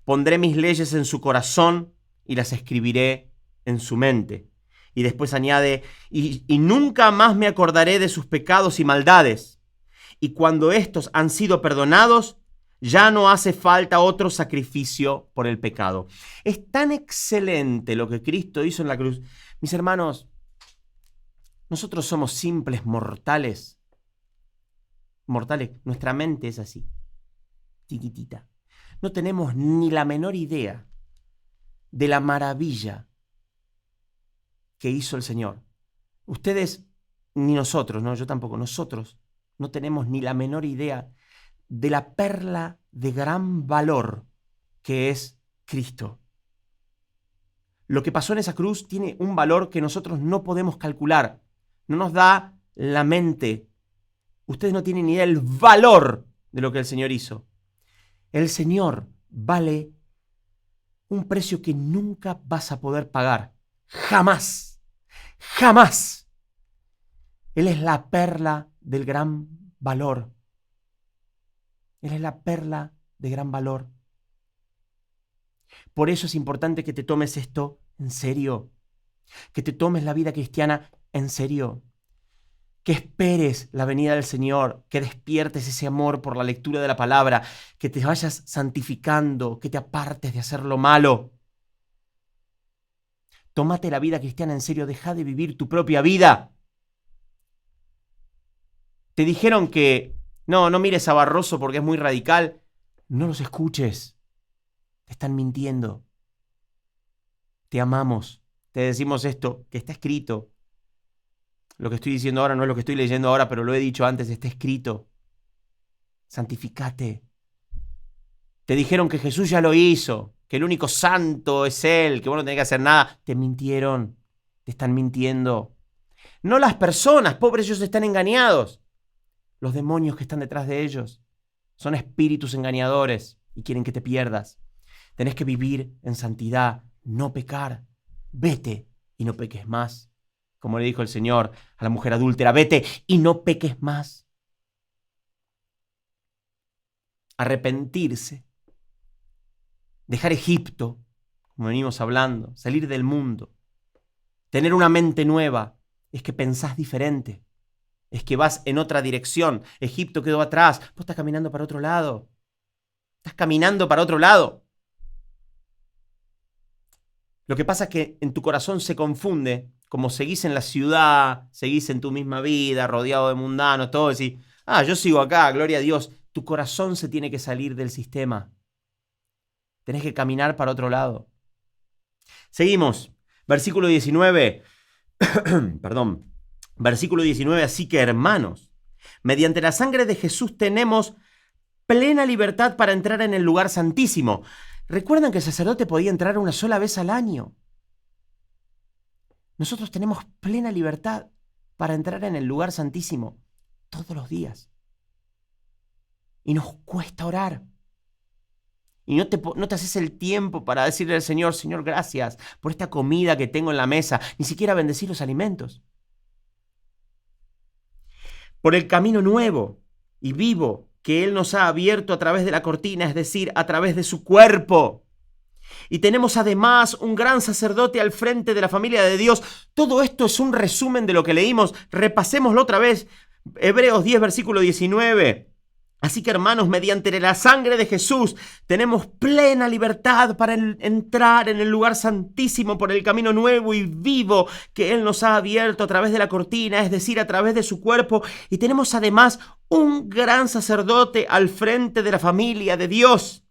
Pondré mis leyes en su corazón y las escribiré en su mente. Y después añade: y nunca más me acordaré de sus pecados y maldades. Y cuando estos han sido perdonados, ya no hace falta otro sacrificio por el pecado. Es tan excelente lo que Cristo hizo en la cruz. Mis hermanos, nosotros somos simples mortales. Mortales, nuestra mente es así, chiquitita. No tenemos ni la menor idea de la maravilla que hizo el Señor. Ustedes, ni nosotros, no, yo tampoco, nosotros no tenemos ni la menor idea de la perla de gran valor que es Cristo. Lo que pasó en esa cruz tiene un valor que nosotros no podemos calcular. No nos da la mente. Ustedes no tienen ni idea del valor de lo que el Señor hizo. El Señor vale un precio que nunca vas a poder pagar. Jamás. Jamás. Él es la perla del gran valor. Él es la perla de gran valor. Por eso es importante que te tomes esto en serio. Que te tomes la vida cristiana en serio. Que esperes la venida del Señor, que despiertes ese amor por la lectura de la palabra, que te vayas santificando, que te apartes de hacer lo malo. Tómate la vida cristiana en serio, deja de vivir tu propia vida. Te dijeron que no mires a Barroso porque es muy radical. No los escuches. Te están mintiendo. Te amamos. Te decimos esto, que está escrito. Lo que estoy diciendo ahora no es lo que estoy leyendo ahora, pero lo he dicho antes, está escrito. Santificate. Te dijeron que Jesús ya lo hizo, que el único santo es Él, que vos no tenés que hacer nada. Te mintieron. Te están mintiendo. No las personas, pobres, ellos están engañados. Los demonios que están detrás de ellos son espíritus engañadores y quieren que te pierdas. Tenés que vivir en santidad, no pecar. Vete y no peques más. Como le dijo el Señor a la mujer adúltera, vete y no peques más. Arrepentirse. Dejar Egipto, como venimos hablando, salir del mundo. Tener una mente nueva es que pensás diferente. Es que vas en otra dirección. Egipto quedó atrás. Vos estás caminando para otro lado. Estás caminando para otro lado. Lo que pasa es que en tu corazón se confunde, como seguís en la ciudad, seguís en tu misma vida, rodeado de mundanos, todo, decís, yo sigo acá, gloria a Dios. Tu corazón se tiene que salir del sistema. Tenés que caminar para otro lado. Seguimos. Versículo 19. Perdón. Versículo 19, así que hermanos, mediante la sangre de Jesús tenemos plena libertad para entrar en el lugar santísimo. Recuerdan que el sacerdote podía entrar una sola vez al año. Nosotros tenemos plena libertad para entrar en el lugar santísimo todos los días. Y nos cuesta orar. Y no te haces el tiempo para decirle al Señor, Señor, gracias por esta comida que tengo en la mesa. Ni siquiera bendecir los alimentos. Por el camino nuevo y vivo que Él nos ha abierto a través de la cortina, es decir, a través de su cuerpo. Y tenemos además un gran sacerdote al frente de la familia de Dios. Todo esto es un resumen de lo que leímos. Repasémoslo otra vez. Hebreos 10, versículo 19. Así que, hermanos, mediante la sangre de Jesús tenemos plena libertad para entrar en el lugar santísimo por el camino nuevo y vivo que Él nos ha abierto a través de la cortina, es decir, a través de su cuerpo. Y tenemos además un gran sacerdote al frente de la familia de Dios.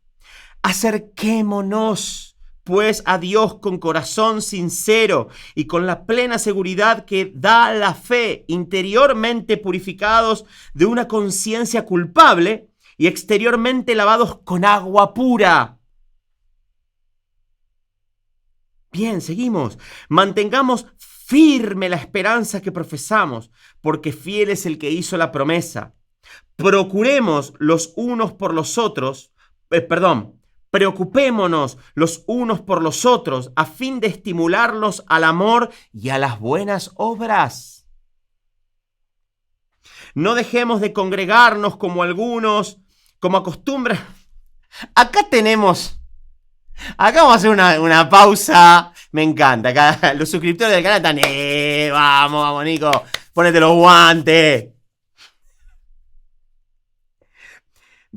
Acerquémonos pues a Dios con corazón sincero y con la plena seguridad que da la fe, interiormente purificados de una conciencia culpable y exteriormente lavados con agua pura. Bien, seguimos. Mantengamos firme la esperanza que profesamos, porque fiel es el que hizo la promesa. Procuremos los unos por los otros, Preocupémonos los unos por los otros a fin de estimularlos al amor y a las buenas obras. No dejemos de congregarnos como algunos, como acostumbran. Acá vamos a hacer una pausa. Me encanta. Acá los suscriptores del canal están, vamos, Nico, ponete los guantes.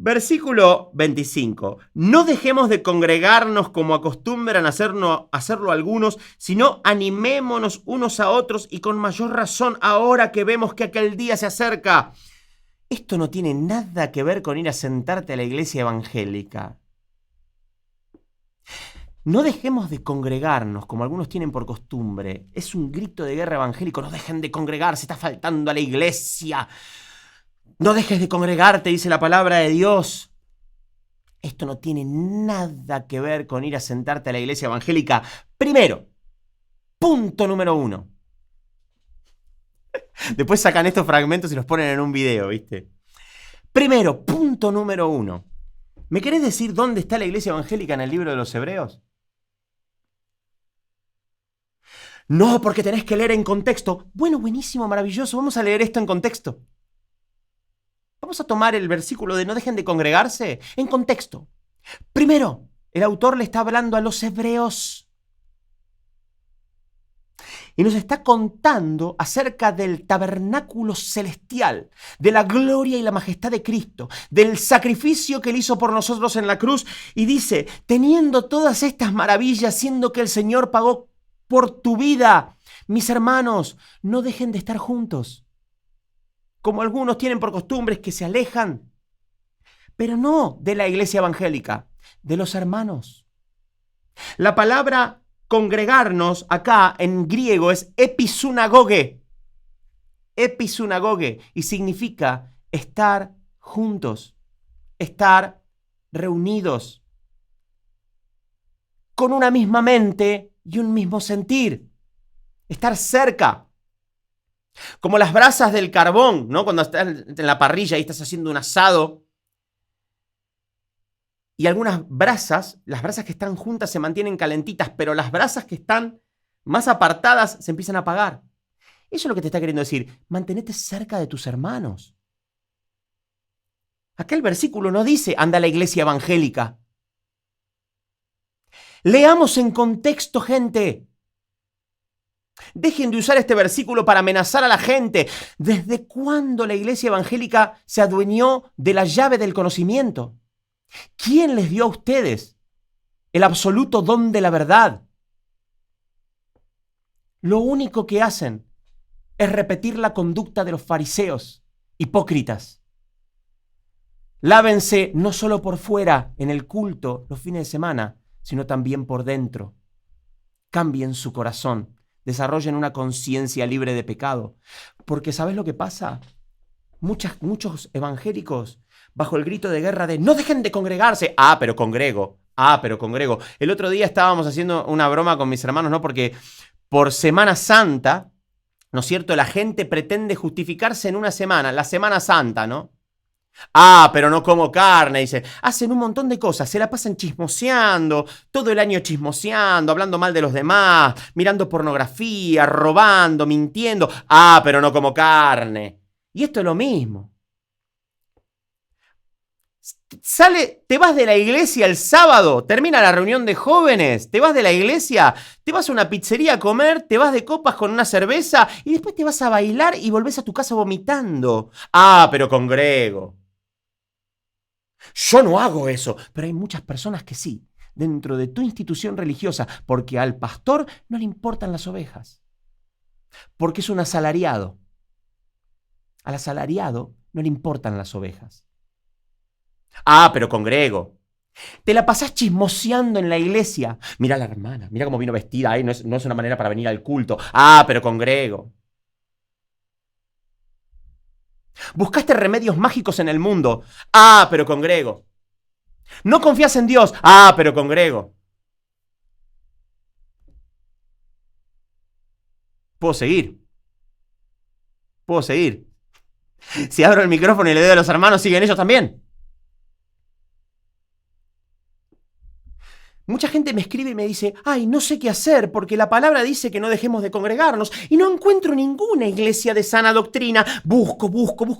Versículo 25. No dejemos de congregarnos como acostumbran hacerlo algunos, sino animémonos unos a otros y con mayor razón ahora que vemos que aquel día se acerca. Esto no tiene nada que ver con ir a sentarte a la iglesia evangélica. No dejemos de congregarnos como algunos tienen por costumbre. Es un grito de guerra evangélico. No dejen de congregarse, está faltando a la iglesia. No dejes de congregarte, dice la palabra de Dios. Esto no tiene nada que ver con ir a sentarte a la iglesia evangélica. Primero, punto número 1. Después sacan estos fragmentos y los ponen en un video, ¿viste? Primero, punto número 1. ¿Me querés decir dónde está la iglesia evangélica en el libro de los Hebreos? No, porque tenés que leer en contexto. Bueno, buenísimo, maravilloso. Vamos a leer esto en contexto. Vamos a tomar el versículo de no dejen de congregarse en contexto. Primero, el autor le está hablando a los hebreos y nos está contando acerca del tabernáculo celestial, de la gloria y la majestad de Cristo, del sacrificio que Él hizo por nosotros en la cruz, y dice, teniendo todas estas maravillas, siendo que el Señor pagó por tu vida, mis hermanos, no dejen de estar juntos. Como algunos tienen por costumbres que se alejan, pero no de la iglesia evangélica, de los hermanos. La palabra congregarnos acá en griego es episunagoge, y significa estar juntos, estar reunidos, con una misma mente y un mismo sentir, estar cerca. Como las brasas del carbón, ¿no? Cuando estás en la parrilla y estás haciendo un asado. Y algunas brasas, las brasas que están juntas se mantienen calentitas, pero las brasas que están más apartadas se empiezan a apagar. Eso es lo que te está queriendo decir. Mantenete cerca de tus hermanos. Acá el versículo no dice, anda a la iglesia evangélica. Leamos en contexto, gente. Dejen de usar este versículo para amenazar a la gente. ¿Desde cuándo la iglesia evangélica se adueñó de la llave del conocimiento? ¿Quién les dio a ustedes el absoluto don de la verdad? Lo único que hacen es repetir la conducta de los fariseos, hipócritas. Lávense no solo por fuera en el culto los fines de semana, sino también por dentro. Cambien su corazón desarrollen una conciencia libre de pecado. Porque ¿sabes lo que pasa? Muchos evangélicos, bajo el grito de guerra de no dejen de congregarse. Ah, pero congrego. Ah, pero congrego. El otro día estábamos haciendo una broma con mis hermanos, ¿no? Porque por Semana Santa, ¿no es cierto? La gente pretende justificarse en una semana, la Semana Santa, ¿no? Ah, pero no como carne, dice. Hacen un montón de cosas, se la pasan chismoseando, todo el año chismoseando, hablando mal de los demás, mirando pornografía, robando, mintiendo. Ah, pero no como carne. Y esto es lo mismo. Te vas de la iglesia el sábado, termina la reunión de jóvenes, te vas de la iglesia, te vas a una pizzería a comer, te vas de copas con una cerveza y después te vas a bailar y volvés a tu casa vomitando. Ah, pero congrego. Yo no hago eso, pero hay muchas personas que sí, dentro de tu institución religiosa, porque al pastor no le importan las ovejas, porque es un asalariado. Al asalariado no le importan las ovejas. Ah, pero congrego. Te la pasás chismoseando en la iglesia. Mira a la hermana, mira cómo vino vestida, no es una manera para venir al culto. Ah, pero congrego. Buscaste remedios mágicos en el mundo. Ah, pero congrego. No confías en Dios. Ah, pero congrego. Puedo seguir. Puedo seguir. Si abro el micrófono y le doy a los hermanos, ¿siguen ellos también? Mucha gente me escribe y me dice, ay, no sé qué hacer porque la palabra dice que no dejemos de congregarnos y no encuentro ninguna iglesia de sana doctrina. Busco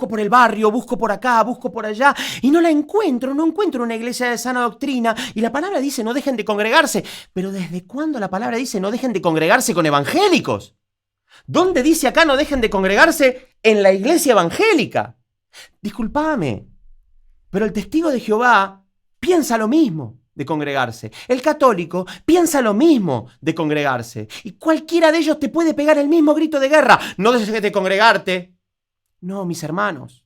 por el barrio, busco por acá, busco por allá y no la encuentro, no encuentro una iglesia de sana doctrina y la palabra dice no dejen de congregarse. Pero ¿desde cuándo la palabra dice no dejen de congregarse con evangélicos? ¿Dónde dice acá no dejen de congregarse en la iglesia evangélica? Discúlpame, pero el testigo de Jehová piensa lo mismo de congregarse. El católico piensa lo mismo de congregarse. Y cualquiera de ellos te puede pegar el mismo grito de guerra. No dejes de congregarte. No, mis hermanos.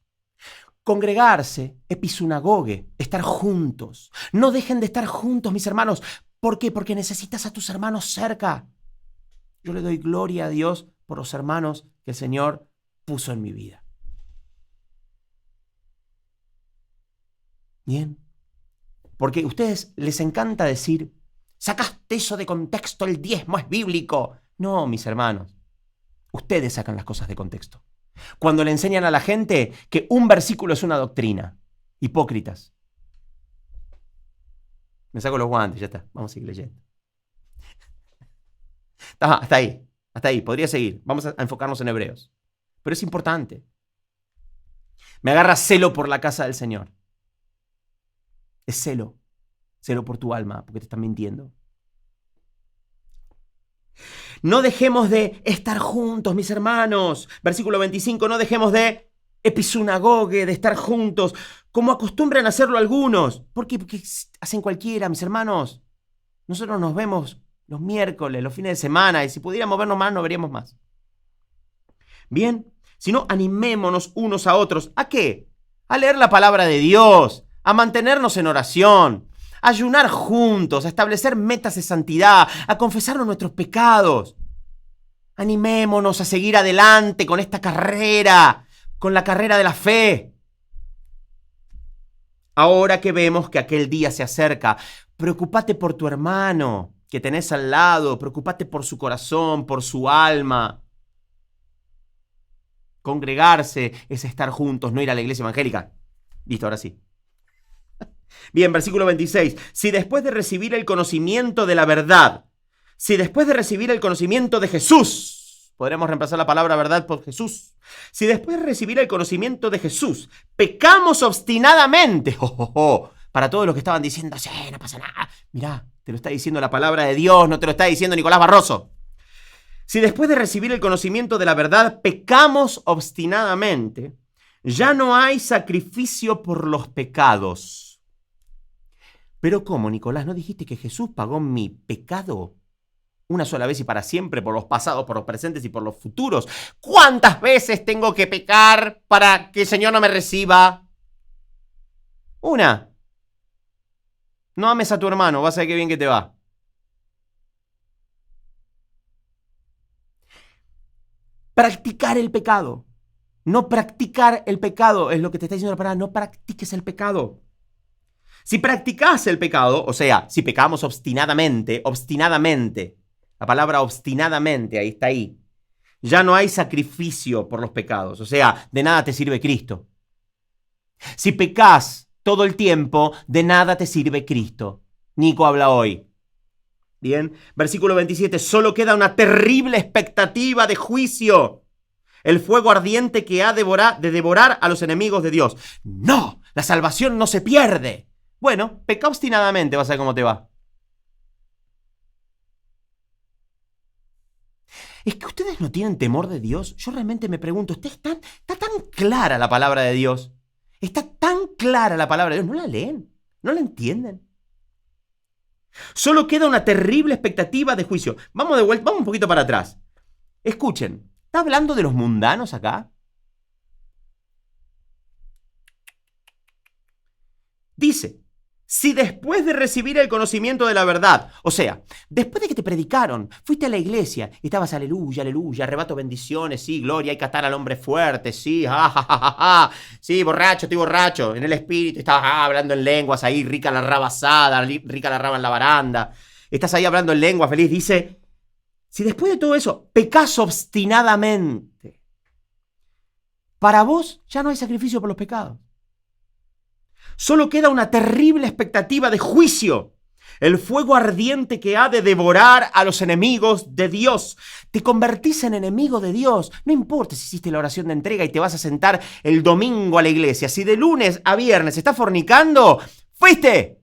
Congregarse, episunagoge, estar juntos. No dejen de estar juntos, mis hermanos. ¿Por qué? Porque necesitas a tus hermanos cerca. Yo le doy gloria a Dios por los hermanos que el Señor puso en mi vida. Bien. Porque a ustedes les encanta decir, sacaste eso de contexto, el diezmo es bíblico. No, mis hermanos, ustedes sacan las cosas de contexto. Cuando le enseñan a la gente que un versículo es una doctrina. Hipócritas. Me saco los guantes, ya está, vamos a seguir leyendo. Hasta ahí, podría seguir. Vamos a enfocarnos en Hebreos. Pero es importante. Me agarra celo por la casa del Señor. Es celo por tu alma, porque te están mintiendo. No dejemos de estar juntos, mis hermanos. Versículo 25, no dejemos de episunagoge, de estar juntos, como acostumbran a hacerlo algunos. ¿Por qué? Porque hacen cualquiera, mis hermanos. Nosotros nos vemos los miércoles, los fines de semana, y si pudiéramos vernos más, no veríamos más. Bien, si no, animémonos unos a otros. ¿A qué? A leer la palabra de Dios, a mantenernos en oración, a ayunar juntos, a establecer metas de santidad, a confesarnos nuestros pecados. Animémonos a seguir adelante con esta carrera, con la carrera de la fe. Ahora que vemos que aquel día se acerca, preocúpate por tu hermano que tenés al lado, preocúpate por su corazón, por su alma. Congregarse es estar juntos, no ir a la iglesia evangélica. Listo, ahora sí. Bien, versículo 26. Si después de recibir el conocimiento de la verdad, si después de recibir el conocimiento de Jesús, podremos reemplazar la palabra verdad por Jesús. Si después de recibir el conocimiento de Jesús, pecamos obstinadamente, para todos los que estaban diciendo, sí, no pasa nada. Mirá, te lo está diciendo la palabra de Dios, no te lo está diciendo Nicolás Barroso. Si después de recibir el conocimiento de la verdad, pecamos obstinadamente, ya no hay sacrificio por los pecados. Pero ¿cómo, Nicolás? ¿No dijiste que Jesús pagó mi pecado una sola vez y para siempre, por los pasados, por los presentes y por los futuros? ¿Cuántas veces tengo que pecar para que el Señor no me reciba? Una. No ames a tu hermano, vas a ver qué bien que te va. Practicar el pecado. No practicar el pecado es lo que te está diciendo la palabra. No practiques el pecado. Si practicas el pecado, o sea, si pecamos obstinadamente, la palabra obstinadamente, ahí está ahí, ya no hay sacrificio por los pecados, o sea, de nada te sirve Cristo. Si pecas todo el tiempo, de nada te sirve Cristo. Nico habla hoy. Bien, versículo 27, solo queda una terrible expectativa de juicio. El fuego ardiente que ha de devorar a los enemigos de Dios. No, la salvación no se pierde. Bueno, peca obstinadamente, vas a ver cómo te va. ¿Es que ustedes no tienen temor de Dios? Yo realmente me pregunto, está tan clara la palabra de Dios. Está tan clara la palabra de Dios. ¿No la leen? ¿No la entienden? Solo queda una terrible expectativa de juicio. Vamos de vuelta, vamos un poquito para atrás. Escuchen, ¿está hablando de los mundanos acá? Dice, si después de recibir el conocimiento de la verdad, o sea, después de que te predicaron, fuiste a la iglesia, estabas aleluya, aleluya, arrebato bendiciones, sí, gloria, hay que atar al hombre fuerte, sí, sí, borracho, estoy borracho, en el espíritu, estabas hablando en lenguas ahí, rica la raba asada, rica la raba en la baranda, estás ahí hablando en lengua feliz, dice, si después de todo eso pecas obstinadamente, para vos ya no hay sacrificio por los pecados. Solo queda una terrible expectativa de juicio. El fuego ardiente que ha de devorar a los enemigos de Dios. Te convertís en enemigo de Dios. No importa si hiciste la oración de entrega y te vas a sentar el domingo a la iglesia. Si de lunes a viernes estás fornicando, ¡fuiste!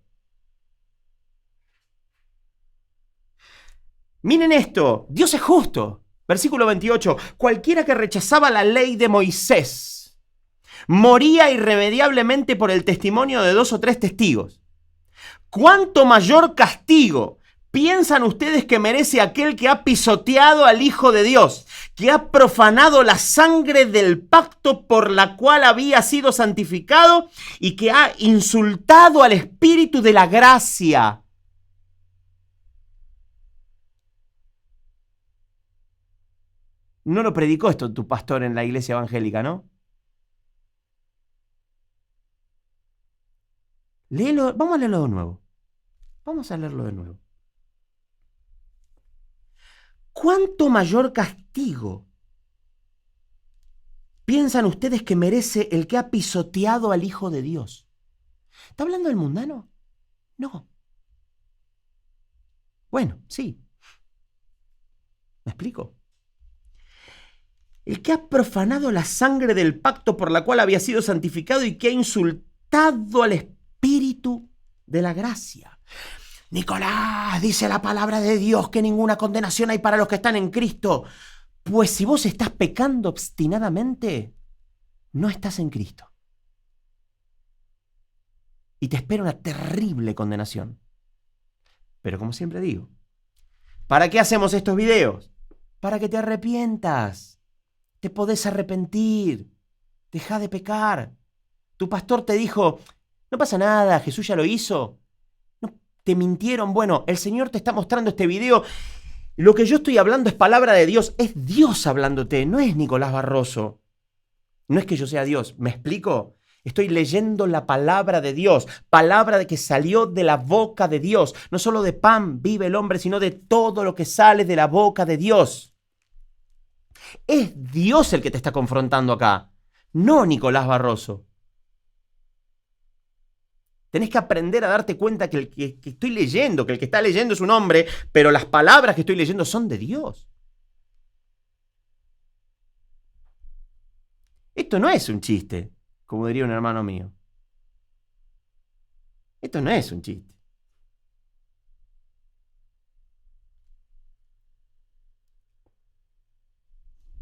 Miren esto. Dios es justo. Versículo 28. Cualquiera que rechazaba la ley de Moisés moría irremediablemente por el testimonio de 2 o 3 testigos. ¿Cuánto mayor castigo piensan ustedes que merece aquel que ha pisoteado al Hijo de Dios, que ha profanado la sangre del pacto por la cual había sido santificado y que ha insultado al Espíritu de la gracia? No lo predicó esto tu pastor en la iglesia evangélica, ¿no? Léelo, vamos a leerlo de nuevo. Vamos a leerlo de nuevo. ¿Cuánto mayor castigo piensan ustedes que merece el que ha pisoteado al Hijo de Dios? ¿Está hablando del mundano? No. Bueno, sí. ¿Me explico? El que ha profanado la sangre del pacto por la cual había sido santificado y que ha insultado al Espíritu de la gracia. Nicolás, dice la palabra de Dios que ninguna condenación hay para los que están en Cristo. Pues si vos estás pecando obstinadamente, no estás en Cristo. Y te espera una terrible condenación. Pero como siempre digo, ¿para qué hacemos estos videos? Para que te arrepientas. Te podés arrepentir. Deja de pecar. Tu pastor te dijo, no pasa nada, Jesús ya lo hizo. No, te mintieron. Bueno, el Señor te está mostrando este video. Lo que yo estoy hablando es palabra de Dios. Es Dios hablándote, no es Nicolás Barroso. No es que yo sea Dios. ¿Me explico? Estoy leyendo la palabra de Dios, palabra de que salió de la boca de Dios. No solo de pan vive el hombre, sino de todo lo que sale de la boca de Dios. Es Dios el que te está confrontando acá, no Nicolás Barroso. Tenés que aprender a darte cuenta que el que estoy leyendo, que el que está leyendo es un hombre, pero las palabras que estoy leyendo son de Dios. Esto no es un chiste, como diría un hermano mío. Esto no es un chiste.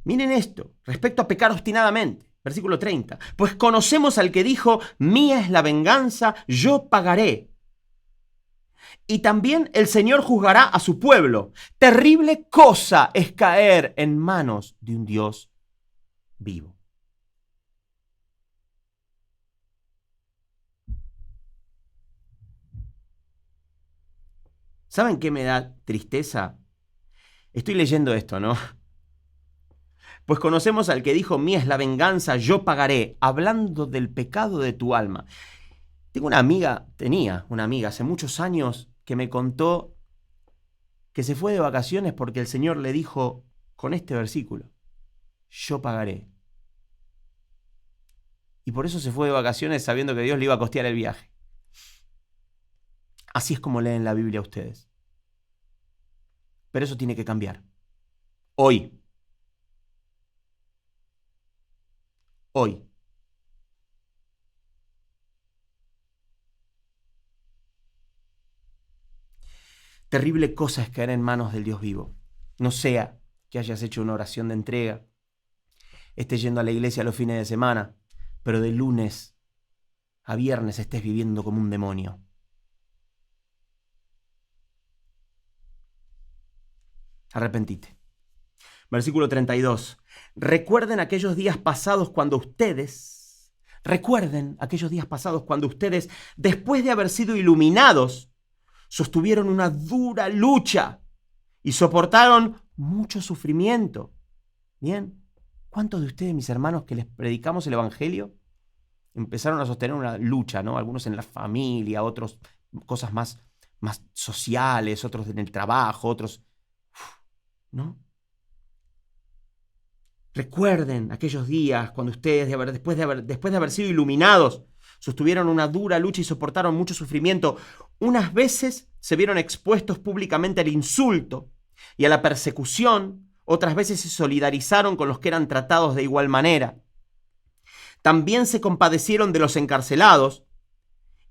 Miren esto, respecto a pecar obstinadamente. Versículo 30. Pues conocemos al que dijo, mía es la venganza, yo pagaré. Y también el Señor juzgará a su pueblo. Terrible cosa es caer en manos de un Dios vivo. ¿Saben qué me da tristeza? Estoy leyendo esto, ¿no? Pues conocemos al que dijo, mía es la venganza, yo pagaré, hablando del pecado de tu alma. Tenía una amiga hace muchos años que me contó que se fue de vacaciones porque el Señor le dijo con este versículo, yo pagaré. Y por eso se fue de vacaciones sabiendo que Dios le iba a costear el viaje. Así es como leen la Biblia ustedes. Pero eso tiene que cambiar. Hoy. Hoy. Terrible cosa es caer en manos del Dios vivo. No sea que hayas hecho una oración de entrega, estés yendo a la iglesia los fines de semana, pero de lunes a viernes estés viviendo como un demonio. Arrepentite. Versículo 32. Recuerden aquellos días pasados cuando ustedes, después de haber sido iluminados, sostuvieron una dura lucha y soportaron mucho sufrimiento. Bien, ¿cuántos de ustedes, mis hermanos, que les predicamos el Evangelio, empezaron a sostener una lucha, ¿no? Algunos en la familia, otros cosas más sociales, otros en el trabajo, otros, ¿no? Recuerden aquellos días cuando ustedes, después de haber sido iluminados, sostuvieron una dura lucha y soportaron mucho sufrimiento. Unas veces se vieron expuestos públicamente al insulto y a la persecución, otras veces se solidarizaron con los que eran tratados de igual manera. También se compadecieron de los encarcelados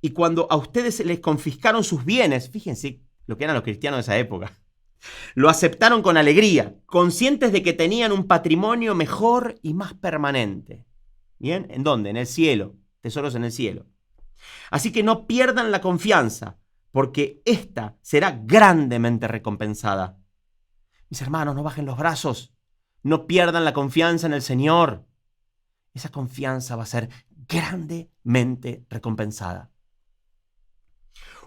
y cuando a ustedes se les confiscaron sus bienes, fíjense lo que eran los cristianos de esa época, lo aceptaron con alegría, conscientes de que tenían un patrimonio mejor y más permanente. ¿Bien? ¿En dónde? En el cielo. Tesoros en el cielo. Así que no pierdan la confianza, porque ésta será grandemente recompensada. Mis hermanos, no bajen los brazos. No pierdan la confianza en el Señor. Esa confianza va a ser grandemente recompensada.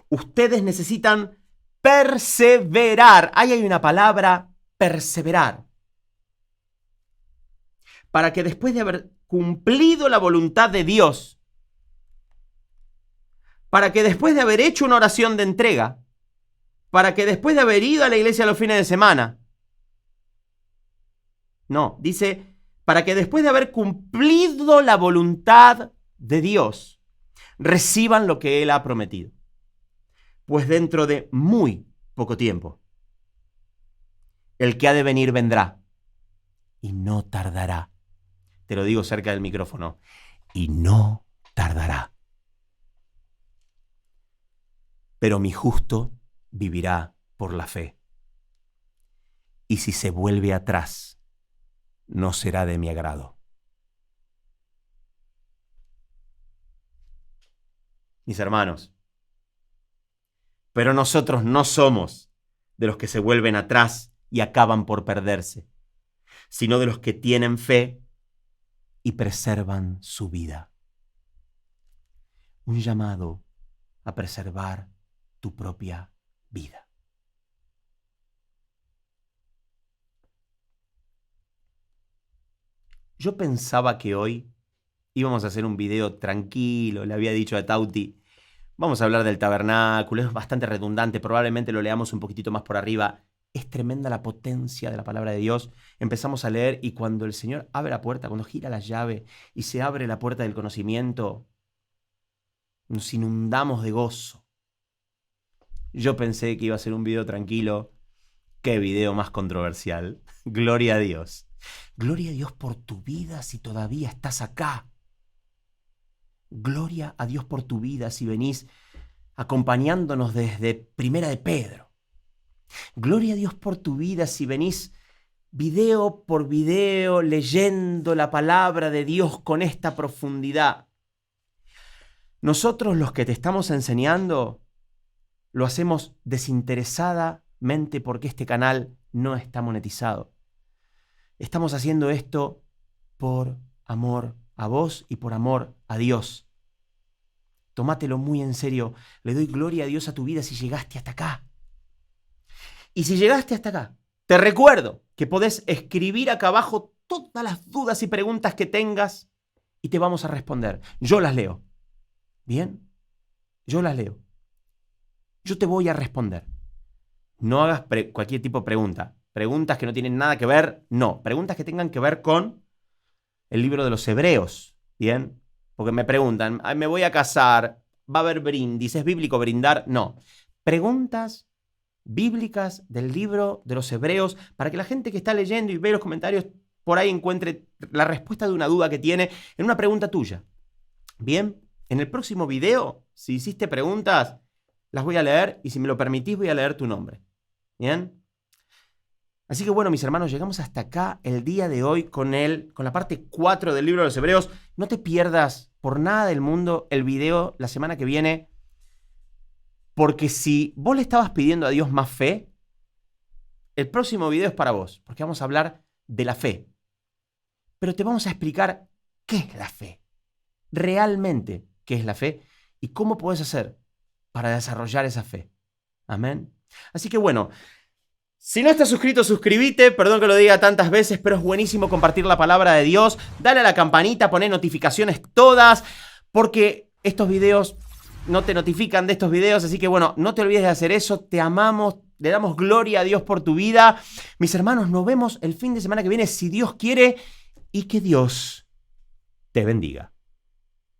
Ustedes necesitan perseverar. Ahí hay una palabra, perseverar. Para que después de haber cumplido la voluntad de Dios, para que después de haber hecho una oración de entrega, para que después de haber ido a la iglesia los fines de semana, no, dice, para que después de haber cumplido la voluntad de Dios, reciban lo que Él ha prometido. Pues dentro de muy poco tiempo, el que ha de venir vendrá y no tardará. Te lo digo cerca del micrófono. Y no tardará. Pero mi justo vivirá por la fe. Y si se vuelve atrás, no será de mi agrado. Mis hermanos, pero nosotros no somos de los que se vuelven atrás y acaban por perderse, sino de los que tienen fe y preservan su vida. Un llamado a preservar tu propia vida. Yo pensaba que hoy íbamos a hacer un video tranquilo, le había dicho a Tauti, vamos a hablar del tabernáculo, es bastante redundante, probablemente lo leamos un poquitito más por arriba. Es tremenda la potencia de la palabra de Dios. Empezamos a leer y cuando el Señor abre la puerta, cuando gira la llave y se abre la puerta del conocimiento, nos inundamos de gozo. Yo pensé que iba a ser un video tranquilo. Qué video más controversial. Gloria a Dios. Gloria a Dios por tu vida si todavía estás acá. Gloria a Dios por tu vida si venís acompañándonos desde Primera de Pedro. Gloria a Dios por tu vida si venís video por video leyendo la palabra de Dios con esta profundidad. Nosotros los que te estamos enseñando lo hacemos desinteresadamente porque este canal no está monetizado. Estamos haciendo esto por amor a vos y por amor a Dios. Tómatelo muy en serio. Le doy gloria a Dios a tu vida si llegaste hasta acá. Y si llegaste hasta acá, te recuerdo que podés escribir acá abajo todas las dudas y preguntas que tengas y te vamos a responder. Yo las leo. ¿Bien? Yo las leo. Yo te voy a responder. No hagas cualquier tipo de pregunta. Preguntas que no tienen nada que ver, no. Preguntas que tengan que ver con el libro de los Hebreos. ¿Bien? Porque me preguntan, me voy a casar, va a haber brindis, ¿es bíblico brindar? No. Preguntas bíblicas del libro de los Hebreos para que la gente que está leyendo y ve los comentarios por ahí encuentre la respuesta de una duda que tiene en una pregunta tuya. Bien, en el próximo video, si hiciste preguntas, las voy a leer y si me lo permitís voy a leer tu nombre. ¿Bien? Así que bueno, mis hermanos, llegamos hasta acá el día de hoy con la parte 4 del libro de los Hebreos. No te pierdas por nada del mundo el video la semana que viene, porque si vos le estabas pidiendo a Dios más fe, el próximo video es para vos, porque vamos a hablar de la fe. Pero te vamos a explicar qué es la fe, realmente qué es la fe y cómo puedes hacer para desarrollar esa fe. Amén. Así que bueno, si no estás suscrito, suscríbete. Perdón que lo diga tantas veces, pero es buenísimo compartir la palabra de Dios. Dale a la campanita, poné notificaciones todas, porque estos videos no te notifican de estos videos. Así que bueno, no te olvides de hacer eso. Te amamos, le damos gloria a Dios por tu vida. Mis hermanos, nos vemos el fin de semana que viene, si Dios quiere, y que Dios te bendiga.